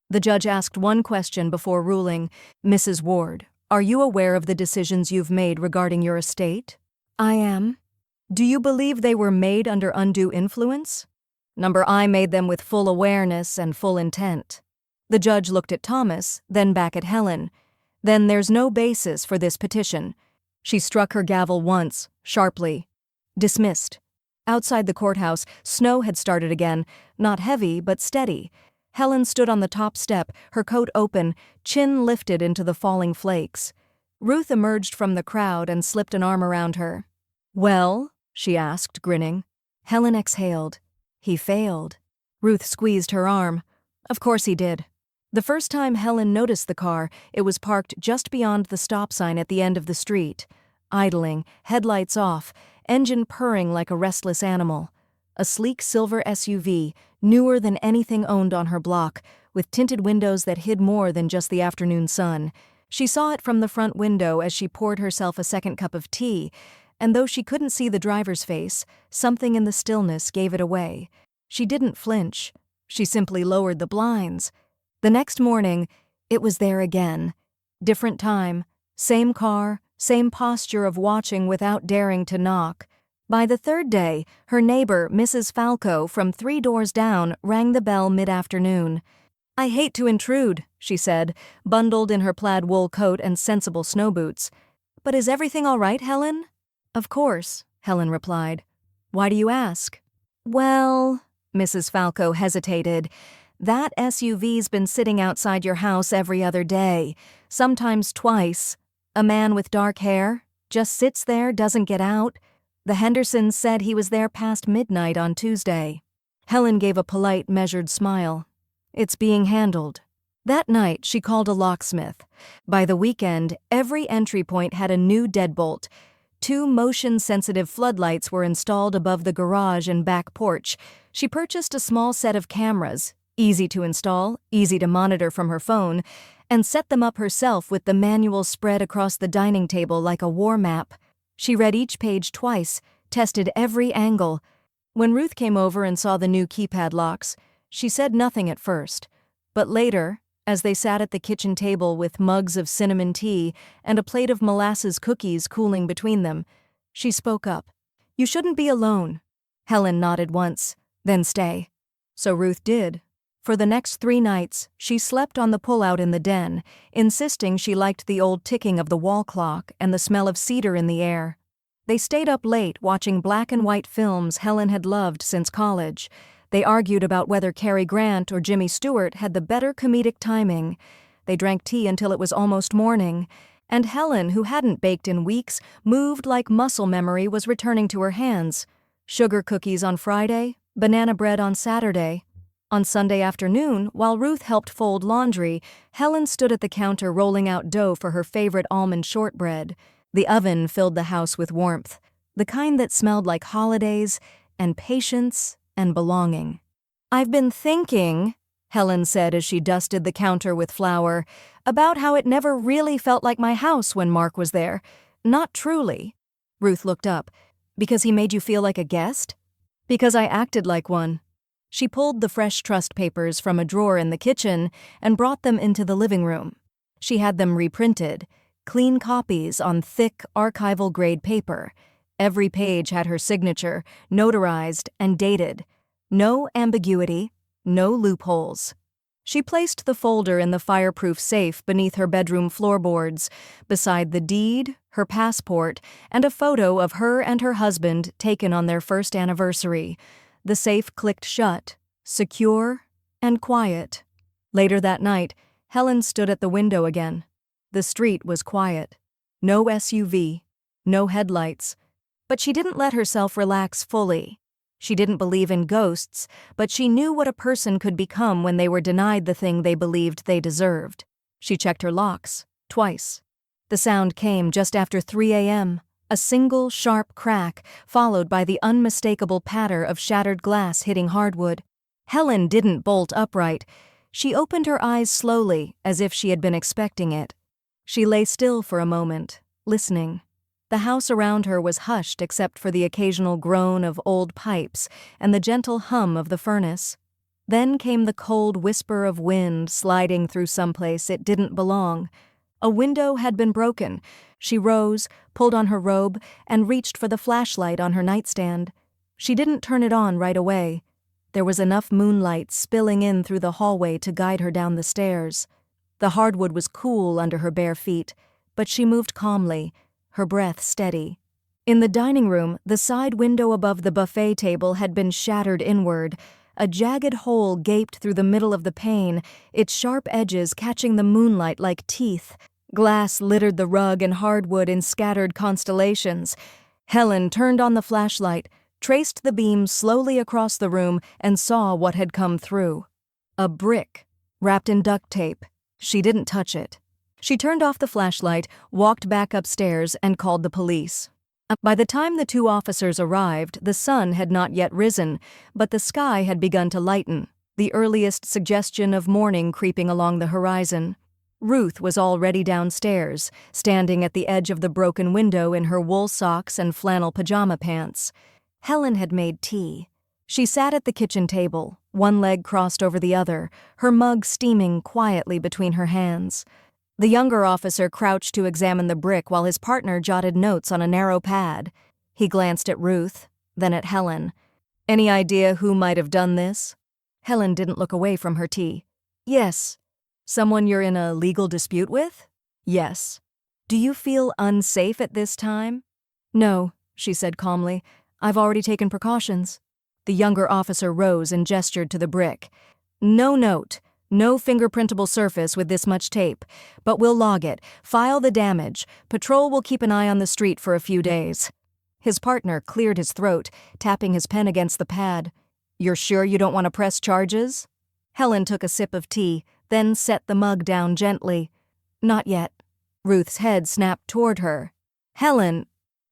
The judge asked one question before ruling, "Mrs. Ward, are you aware of the decisions you've made regarding your estate?" "I am." "Do you believe they were made under undue influence?" "I made them with full awareness and full intent." The judge looked at Thomas, then back at Helen. "Then there's no basis for this petition." She struck her gavel once, sharply. Dismissed. Outside the courthouse, snow had started again, not heavy but steady. Helen stood on the top step, her coat open, chin lifted into the falling flakes. Ruth emerged from the crowd and slipped an arm around her. "Well?" she asked, grinning. Helen exhaled. "He failed." Ruth squeezed her arm. "Of course he did." The first time Helen noticed the car, it was parked just beyond the stop sign at the end of the street. Idling, headlights off, engine purring like a restless animal. A sleek silver SUV, newer than anything owned on her block, with tinted windows that hid more than just the afternoon sun. She saw it from the front window as she poured herself a second cup of tea, and though she couldn't see the driver's face, something in the stillness gave it away. She didn't flinch. She simply lowered the blinds. The next morning, it was there again. Different time, same car, same posture of watching without daring to knock. By the third day, her neighbor, Mrs. Falco, from 3 doors down, rang the bell mid-afternoon. "I hate to intrude," she said, bundled in her plaid wool coat and sensible snow boots. "But is everything all right, Helen?" "Of course," Helen replied. "Why do you ask?" "Well," Mrs. Falco hesitated, "that SUV's been sitting outside your house every other day, sometimes twice. A man with dark hair, just sits there, doesn't get out. The Hendersons said he was there past midnight on Tuesday." Helen gave a polite, measured smile. "It's being handled." That night, she called a locksmith. By the weekend, every entry point had a new deadbolt. 2 motion-sensitive floodlights were installed above the garage and back porch. She purchased a small set of cameras, easy to install, easy to monitor from her phone, and set them up herself with the manual spread across the dining table like a war map. She read each page twice, tested every angle. When Ruth came over and saw the new keypad locks, she said nothing at first. But later, as they sat at the kitchen table with mugs of cinnamon tea and a plate of molasses cookies cooling between them, she spoke up. "You shouldn't be alone." Helen nodded once, then stay. So Ruth did. For the next 3 nights, she slept on the pullout in the den, insisting she liked the old ticking of the wall clock and the smell of cedar in the air. They stayed up late watching black and white films Helen had loved since college. They argued about whether Cary Grant or Jimmy Stewart had the better comedic timing. They drank tea until it was almost morning, and Helen, who hadn't baked in weeks, moved like muscle memory was returning to her hands. Sugar cookies on Friday, banana bread on Saturday. On Sunday afternoon, while Ruth helped fold laundry, Helen stood at the counter rolling out dough for her favorite almond shortbread. The oven filled the house with warmth, the kind that smelled like holidays and patience and belonging. "I've been thinking," Helen said as she dusted the counter with flour, "about how it never really felt like my house when Mark was there. Not truly." Ruth looked up. "Because he made you feel like a guest?" Because I acted like one. She pulled the fresh trust papers from a drawer in the kitchen and brought them into the living room. She had them reprinted, clean copies on thick, archival-grade paper. Every page had her signature, notarized and dated. No ambiguity, no loopholes. She placed the folder in the fireproof safe beneath her bedroom floorboards, beside the deed, her passport, and a photo of her and her husband taken on their first anniversary. The safe clicked shut, secure and quiet. Later that night, Helen stood at the window again. The street was quiet. No SUV, no headlights. But she didn't let herself relax fully. She didn't believe in ghosts, but she knew what a person could become when they were denied the thing they believed they deserved. She checked her locks, twice. The sound came just after 3 a.m., a single sharp crack, followed by the unmistakable patter of shattered glass hitting hardwood. Helen didn't bolt upright. She opened her eyes slowly, as if she had been expecting it. She lay still for a moment, listening. The house around her was hushed except for the occasional groan of old pipes and the gentle hum of the furnace. Then came the cold whisper of wind sliding through someplace it didn't belong. A window had been broken. She rose, pulled on her robe, and reached for the flashlight on her nightstand. She didn't turn it on right away. There was enough moonlight spilling in through the hallway to guide her down the stairs. The hardwood was cool under her bare feet, but she moved calmly, her breath steady. In the dining room, the side window above the buffet table had been shattered inward. A jagged hole gaped through the middle of the pane, its sharp edges catching the moonlight like teeth. Glass littered the rug and hardwood in scattered constellations. Helen turned on the flashlight, traced the beam slowly across the room, and saw what had come through. A brick, wrapped in duct tape. She didn't touch it. She turned off the flashlight, walked back upstairs, and called the police. By the time the two officers arrived, the sun had not yet risen, but the sky had begun to lighten, the earliest suggestion of morning creeping along the horizon. Ruth was already downstairs, standing at the edge of the broken window in her wool socks and flannel pajama pants. Helen had made tea. She sat at the kitchen table, one leg crossed over the other, her mug steaming quietly between her hands. The younger officer crouched to examine the brick while his partner jotted notes on a narrow pad. He glanced at Ruth, then at Helen. Any idea who might have done this? Helen didn't look away from her tea. Yes. Someone you're in a legal dispute with? Yes. Do you feel unsafe at this time? No, she said calmly. I've already taken precautions. The younger officer rose and gestured to the brick. No note. No fingerprintable surface with this much tape, but we'll log it, file the damage. Patrol will keep an eye on the street for a few days. His partner cleared his throat, tapping his pen against the pad. You're sure you don't want to press charges? Helen took a sip of tea, then set the mug down gently. Not yet. Ruth's head snapped toward her. Helen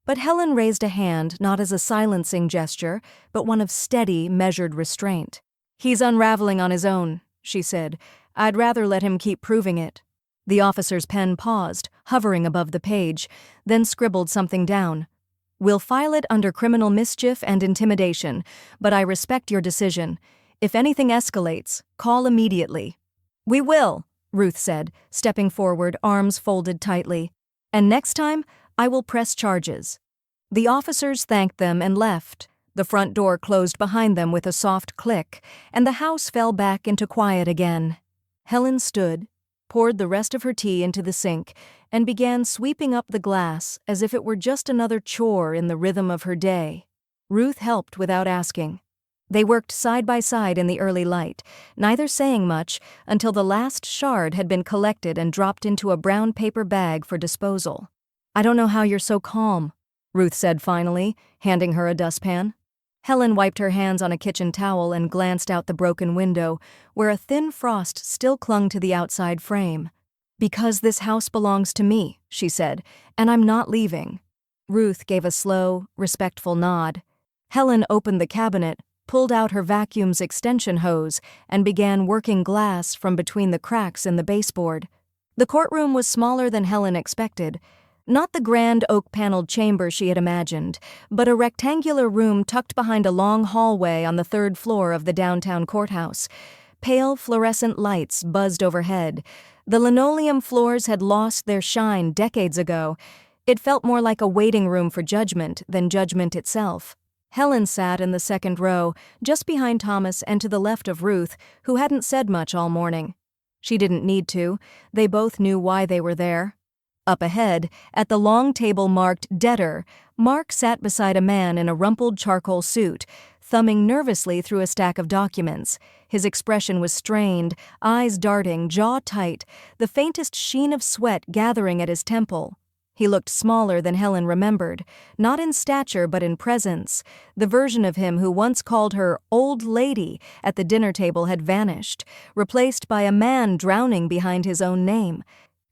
raised a hand not as a silencing gesture, but one of steady, measured restraint. He's unraveling on his own, she said. I'd rather let him keep proving it. The officer's pen paused, hovering above the page, then scribbled something down. We'll file it under criminal mischief and intimidation, but I respect your decision. If anything escalates, call immediately. We will, Ruth said, stepping forward, arms folded tightly. And next time, I will press charges. The officers thanked them and left. The front door closed behind them with a soft click, and the house fell back into quiet again. Helen stood, poured the rest of her tea into the sink, and began sweeping up the glass as if it were just another chore in the rhythm of her day. Ruth helped without asking. They worked side by side in the early light, neither saying much until the last shard had been collected and dropped into a brown paper bag for disposal. I don't know how you're so calm, Ruth said finally, handing her a dustpan. Helen wiped her hands on a kitchen towel and glanced out the broken window, where a thin frost still clung to the outside frame. Because this house belongs to me, she said, and I'm not leaving. Ruth gave a slow, respectful nod. Helen opened the cabinet, pulled out her vacuum's extension hose, and began working glass from between the cracks in the baseboard. The courtroom was smaller than Helen expected. Not the grand oak-paneled chamber she had imagined, but a rectangular room tucked behind a long hallway on the third floor of the downtown courthouse. Pale fluorescent lights buzzed overhead. The linoleum floors had lost their shine decades ago. It felt more like a waiting room for judgment than judgment itself. Helen sat in the second row, just behind Thomas and to the left of Ruth, who hadn't said much all morning. She didn't need to. They both knew why they were there. Up ahead, at the long table marked Debtor, Mark sat beside a man in a rumpled charcoal suit, thumbing nervously through a stack of documents. His expression was strained, eyes darting, jaw tight, the faintest sheen of sweat gathering at his temple. He looked smaller than Helen remembered, not in stature but in presence. The version of him who once called her "old lady" at the dinner table had vanished, replaced by a man drowning behind his own name.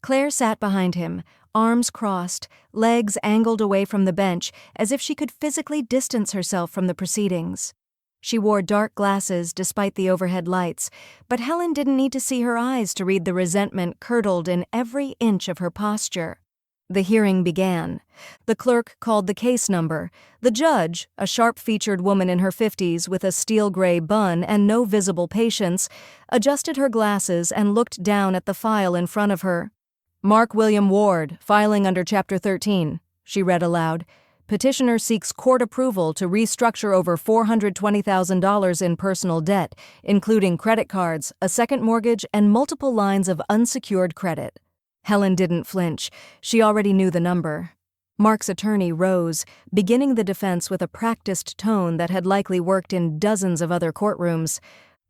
Claire sat behind him, arms crossed, legs angled away from the bench, as if she could physically distance herself from the proceedings. She wore dark glasses despite the overhead lights, but Helen didn't need to see her eyes to read the resentment curdled in every inch of her posture. The hearing began. The clerk called the case number. The judge, a sharp-featured woman in her 50s with a steel-gray bun and no visible patience, adjusted her glasses and looked down at the file in front of her. "Mark William Ward, filing under Chapter 13, she read aloud. "Petitioner seeks court approval to restructure over $420,000 in personal debt, including credit cards, a second mortgage, and multiple lines of unsecured credit." Helen didn't flinch. She already knew the number. Mark's attorney rose, beginning the defense with a practiced tone that had likely worked in dozens of other courtrooms.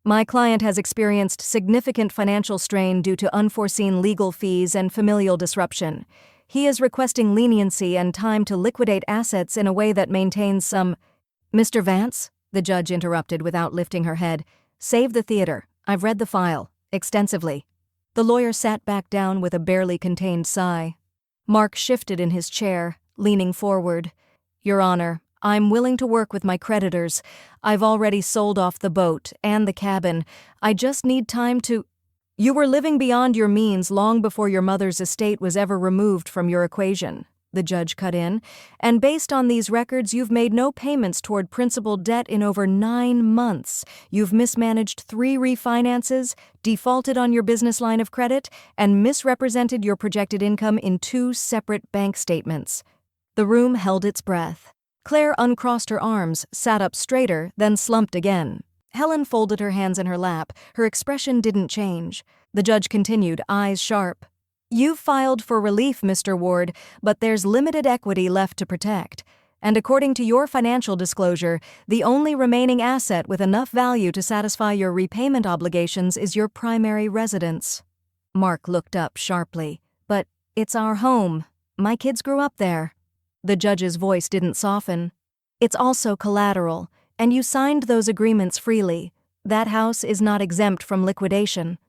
"My client has experienced significant financial strain due to unforeseen legal fees and familial disruption. He is requesting leniency and time to liquidate assets in a way that maintains some—" "Mr. Vance," the judge interrupted without lifting her head, "save the theater. I've read the file. Extensively." The lawyer sat back down with a barely contained sigh. Mark shifted in his chair, leaning forward. "Your Honor, I'm willing to work with my creditors. I've already sold off the boat and the cabin. I just need time to—" "You were living beyond your means long before your mother's estate was ever removed from your equation," the judge cut in, "and based on these records, you've made no payments toward principal debt in over 9 months. You've mismanaged 3 refinances, defaulted on your business line of credit, and misrepresented your projected income in 2 separate bank statements." The room held its breath. Claire uncrossed her arms, sat up straighter, then slumped again. Helen folded her hands in her lap. Her expression didn't change. The judge continued, eyes sharp. "You've filed for relief, Mr. Ward, but there's limited equity left to protect. And according to your financial disclosure, the only remaining asset with enough value to satisfy your repayment obligations is your primary residence." Mark looked up sharply. "But it's our home. My kids grew up there." The judge's voice didn't soften. "It's also collateral, and you signed those agreements freely. That house is not exempt from liquidation."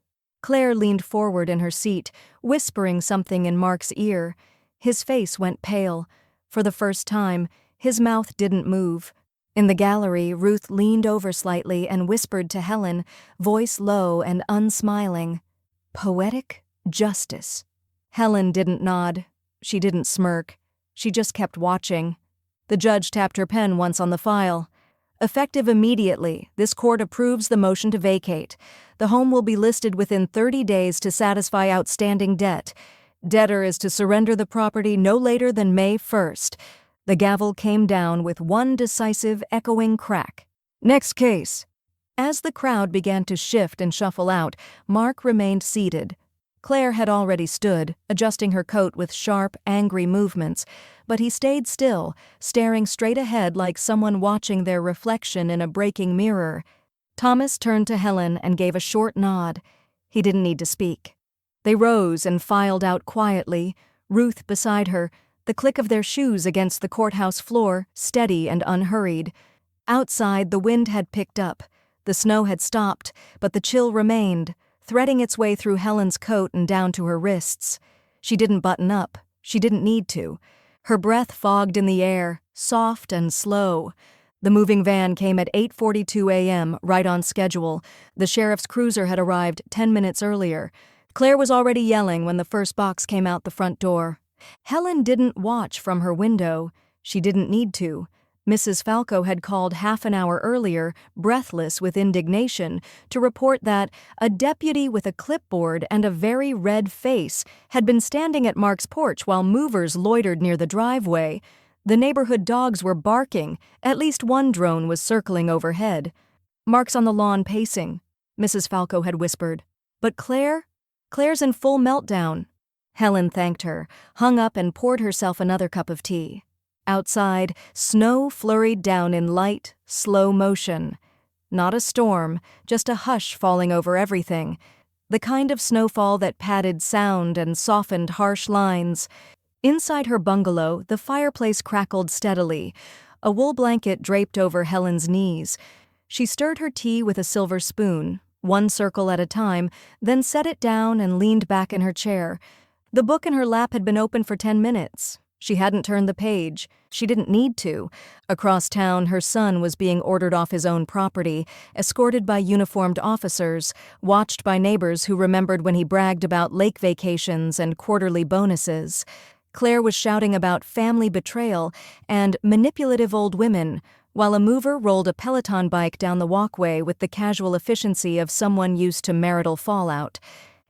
Claire leaned forward in her seat, whispering something in Mark's ear. His face went pale. For the first time, his mouth didn't move. In the gallery, Ruth leaned over slightly and whispered to Helen, voice low and unsmiling, "Poetic justice." Helen didn't nod. She didn't smirk. She just kept watching. The judge tapped her pen once on the file. "Effective immediately, this court approves the motion to vacate. The home will be listed within 30 days to satisfy outstanding debt. Debtor is to surrender the property no later than May 1st. The gavel came down with one decisive, echoing crack. "Next case." As the crowd began to shift and shuffle out, Mark remained seated. Claire had already stood, adjusting her coat with sharp, angry movements, but he stayed still, staring straight ahead like someone watching their reflection in a breaking mirror. Thomas turned to Helen and gave a short nod. He didn't need to speak. They rose and filed out quietly, Ruth beside her, the click of their shoes against the courthouse floor, steady and unhurried. Outside, the wind had picked up. The snow had stopped, but the chill remained, threading its way through Helen's coat and down to her wrists. She didn't button up. She didn't need to. Her breath fogged in the air, soft and slow. The moving van came at 8:42 a.m., right on schedule. The sheriff's cruiser had arrived 10 minutes earlier. Claire was already yelling when the first box came out the front door. Helen didn't watch from her window. She didn't need to. Mrs. Falco had called half an hour earlier, breathless with indignation, to report that a deputy with a clipboard and a very red face had been standing at Mark's porch while movers loitered near the driveway. The neighborhood dogs were barking. At least one drone was circling overhead. "Mark's on the lawn pacing," Mrs. Falco had whispered. "But Claire? Claire's in full meltdown." Helen thanked her, hung up and poured herself another cup of tea. Outside, snow flurried down in light, slow motion. Not a storm, just a hush falling over everything. The kind of snowfall that padded sound and softened harsh lines. Inside her bungalow, the fireplace crackled steadily. A wool blanket draped over Helen's knees. She stirred her tea with a silver spoon, one circle at a time, then set it down and leaned back in her chair. The book in her lap had been open for 10 minutes. She hadn't turned the page. She didn't need to. Across town, her son was being ordered off his own property, escorted by uniformed officers, watched by neighbors who remembered when he bragged about lake vacations and quarterly bonuses. Claire was shouting about family betrayal and manipulative old women, while a mover rolled a Peloton bike down the walkway with the casual efficiency of someone used to marital fallout.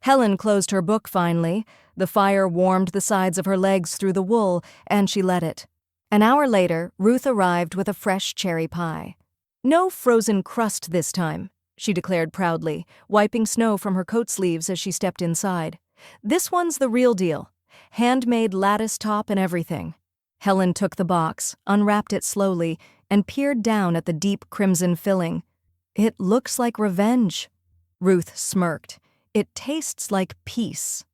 Helen closed her book finally. The fire warmed the sides of her legs through the wool, and she let it. An hour later, Ruth arrived with a fresh cherry pie. "No frozen crust this time," she declared proudly, wiping snow from her coat sleeves as she stepped inside. "This one's the real deal. Handmade lattice top and everything." Helen took the box, unwrapped it slowly, and peered down at the deep crimson filling. "It looks like revenge." Ruth smirked. "It tastes like peace."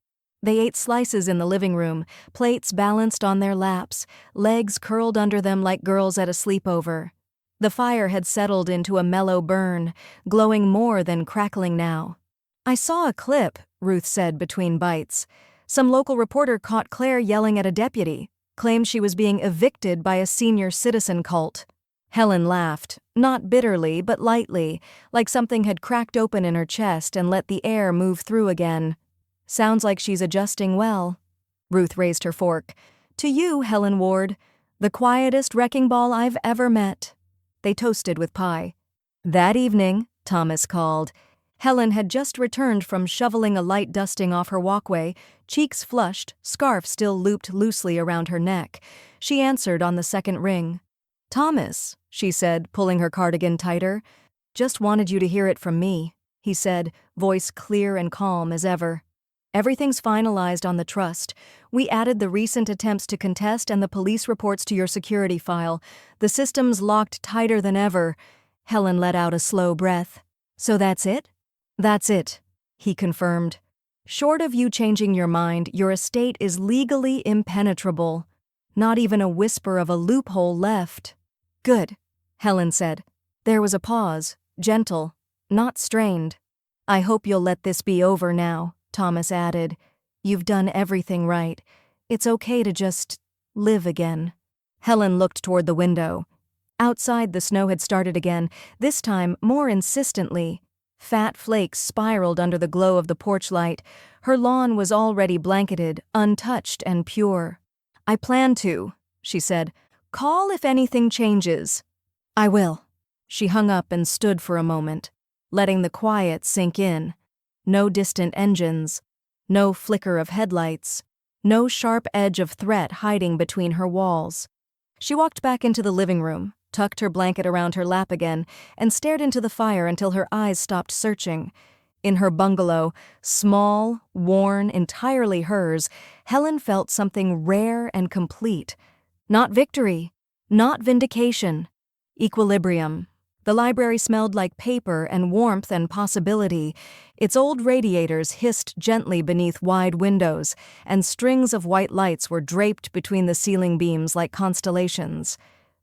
They ate slices in the living room, plates balanced on their laps, legs curled under them like girls at a sleepover. The fire had settled into a mellow burn, glowing more than crackling now. "I saw a clip," Ruth said between bites. "Some local reporter caught Claire yelling at a deputy, claimed she was being evicted by a senior citizen cult." Helen laughed, not bitterly but lightly, like something had cracked open in her chest and let the air move through again. "Sounds like she's adjusting well." Ruth raised her fork. "To you, Helen Ward, the quietest wrecking ball I've ever met." They toasted with pie. That evening, Thomas called. Helen had just returned from shoveling a light dusting off her walkway, cheeks flushed, scarf still looped loosely around her neck. She answered on the second ring. "Thomas," she said, pulling her cardigan tighter. "Just wanted you to hear it from me," he said, voice clear and calm as ever. "Everything's finalized on the trust. We added the recent attempts to contest and the police reports to your security file. The system's locked tighter than ever." Helen let out a slow breath. "So that's it?" "That's it," he confirmed. "Short of you changing your mind, your estate is legally impenetrable. Not even a whisper of a loophole left." "Good," Helen said. There was a pause, gentle, not strained. "I hope you'll let this be over now," Thomas added. "You've done everything right. It's okay to just live again." Helen looked toward the window. Outside, the snow had started again, this time more insistently. Fat flakes spiraled under the glow of the porch light. Her lawn was already blanketed, untouched and pure. "I plan to," she said. "Call if anything changes." "I will." She hung up and stood for a moment, letting the quiet sink in. No distant engines, no flicker of headlights, no sharp edge of threat hiding between her walls. She walked back into the living room, tucked her blanket around her lap again, and stared into the fire until her eyes stopped searching. In her bungalow, small, worn, entirely hers, Helen felt something rare and complete. Not victory, not vindication. Equilibrium. The library smelled like paper and warmth and possibility. Its old radiators hissed gently beneath wide windows, and strings of white lights were draped between the ceiling beams like constellations.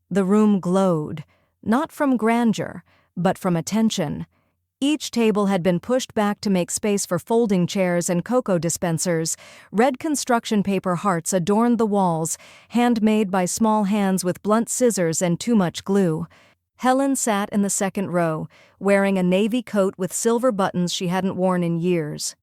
The room glowed, not from grandeur, but from attention. Each table had been pushed back to make space for folding chairs and cocoa dispensers. Red construction paper hearts adorned the walls, handmade by small hands with blunt scissors and too much glue. Helen sat in the second row, wearing a navy coat with silver buttons she hadn't worn in years.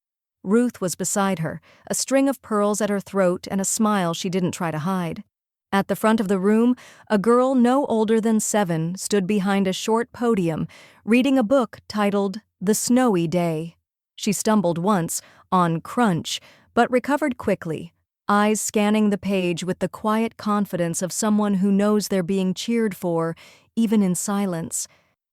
Ruth was beside her, a string of pearls at her throat and a smile she didn't try to hide. At the front of the room, a girl no older than 7 stood behind a short podium, reading a book titled The Snowy Day. She stumbled once, on crunch, but recovered quickly, eyes scanning the page with the quiet confidence of someone who knows they're being cheered for, even in silence.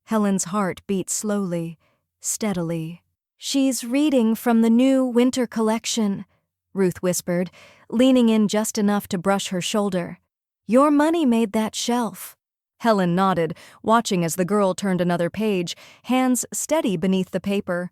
Helen's heart beat slowly, steadily. "She's reading from the new winter collection," Ruth whispered, leaning in just enough to brush her shoulder. "Your money made that shelf." Helen nodded, watching as the girl turned another page, hands steady beneath the paper.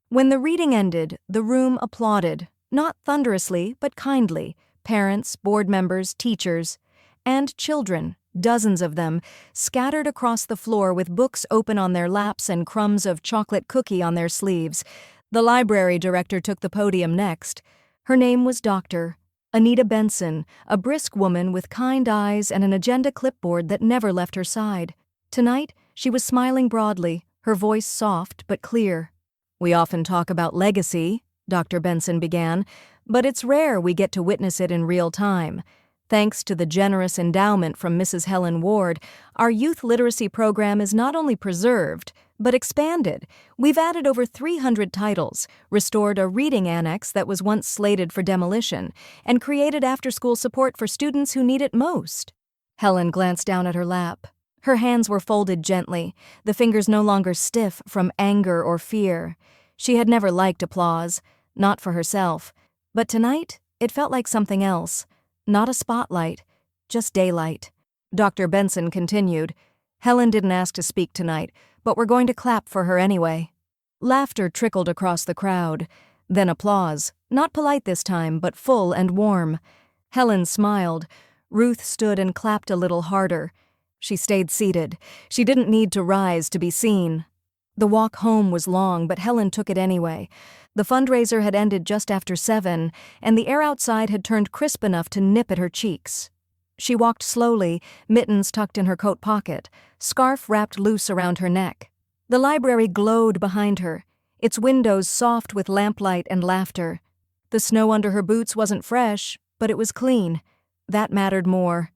When the reading ended, the room applauded, not thunderously, but kindly. Parents, board members, teachers, and children, dozens of them, scattered across the floor with books open on their laps and crumbs of chocolate cookie on their sleeves. The library director took the podium next. Her name was Dr. Anita Benson, a brisk woman with kind eyes and an agenda clipboard that never left her side. Tonight, she was smiling broadly, her voice soft but clear. "We often talk about legacy," Dr. Benson began, "but it's rare we get to witness it in real time. Thanks to the generous endowment from Mrs. Helen Ward, our youth literacy program is not only preserved, but expanded. We've added over 300 titles, restored a reading annex that was once slated for demolition, and created after-school support for students who need it most." Helen glanced down at her lap. Her hands were folded gently, the fingers no longer stiff from anger or fear. She had never liked applause, not for herself, but tonight it felt like something else. Not a spotlight, just daylight. Dr. Benson continued, "Helen didn't ask to speak tonight, but we're going to clap for her anyway." Laughter trickled across the crowd, then applause, not polite this time, but full and warm. Helen smiled. Ruth stood and clapped a little harder. She stayed seated. She didn't need to rise to be seen. The walk home was long, but Helen took it anyway. The fundraiser had ended just after 7, and the air outside had turned crisp enough to nip at her cheeks. She walked slowly, mittens tucked in her coat pocket, scarf wrapped loose around her neck. The library glowed behind her, its windows soft with lamplight and laughter. The snow under her boots wasn't fresh, but it was clean. That mattered more.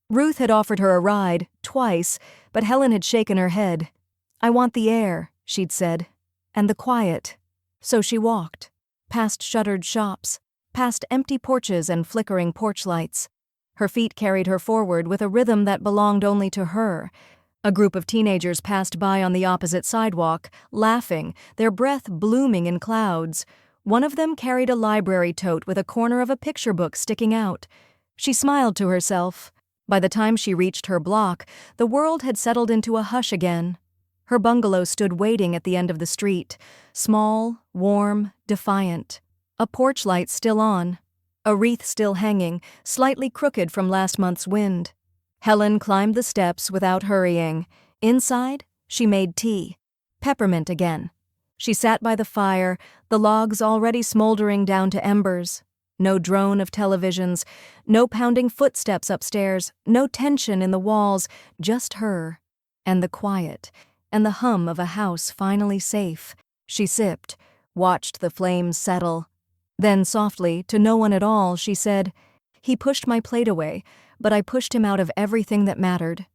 Ruth had offered her a ride, twice, but Helen had shaken her head. "I want the air," she'd said, "and the quiet." So she walked, past shuttered shops, past empty porches and flickering porch lights. Her feet carried her forward with a rhythm that belonged only to her. A group of teenagers passed by on the opposite sidewalk, laughing, their breath blooming in clouds. One of them carried a library tote with a corner of a picture book sticking out. She smiled to herself. By the time she reached her block, the world had settled into a hush again. Her bungalow stood waiting at the end of the street, small, warm, defiant. A porch light still on, a wreath still hanging, slightly crooked from last month's wind. Helen climbed the steps without hurrying. Inside, she made tea. Peppermint again. She sat by the fire, the logs already smoldering down to embers. No drone of televisions, no pounding footsteps upstairs, no tension in the walls, just her, and the quiet, and the hum of a house finally safe. She sipped, watched the flames settle. Then softly, to no one at all, she said, "He pushed my plate away, but I pushed him out of everything that mattered."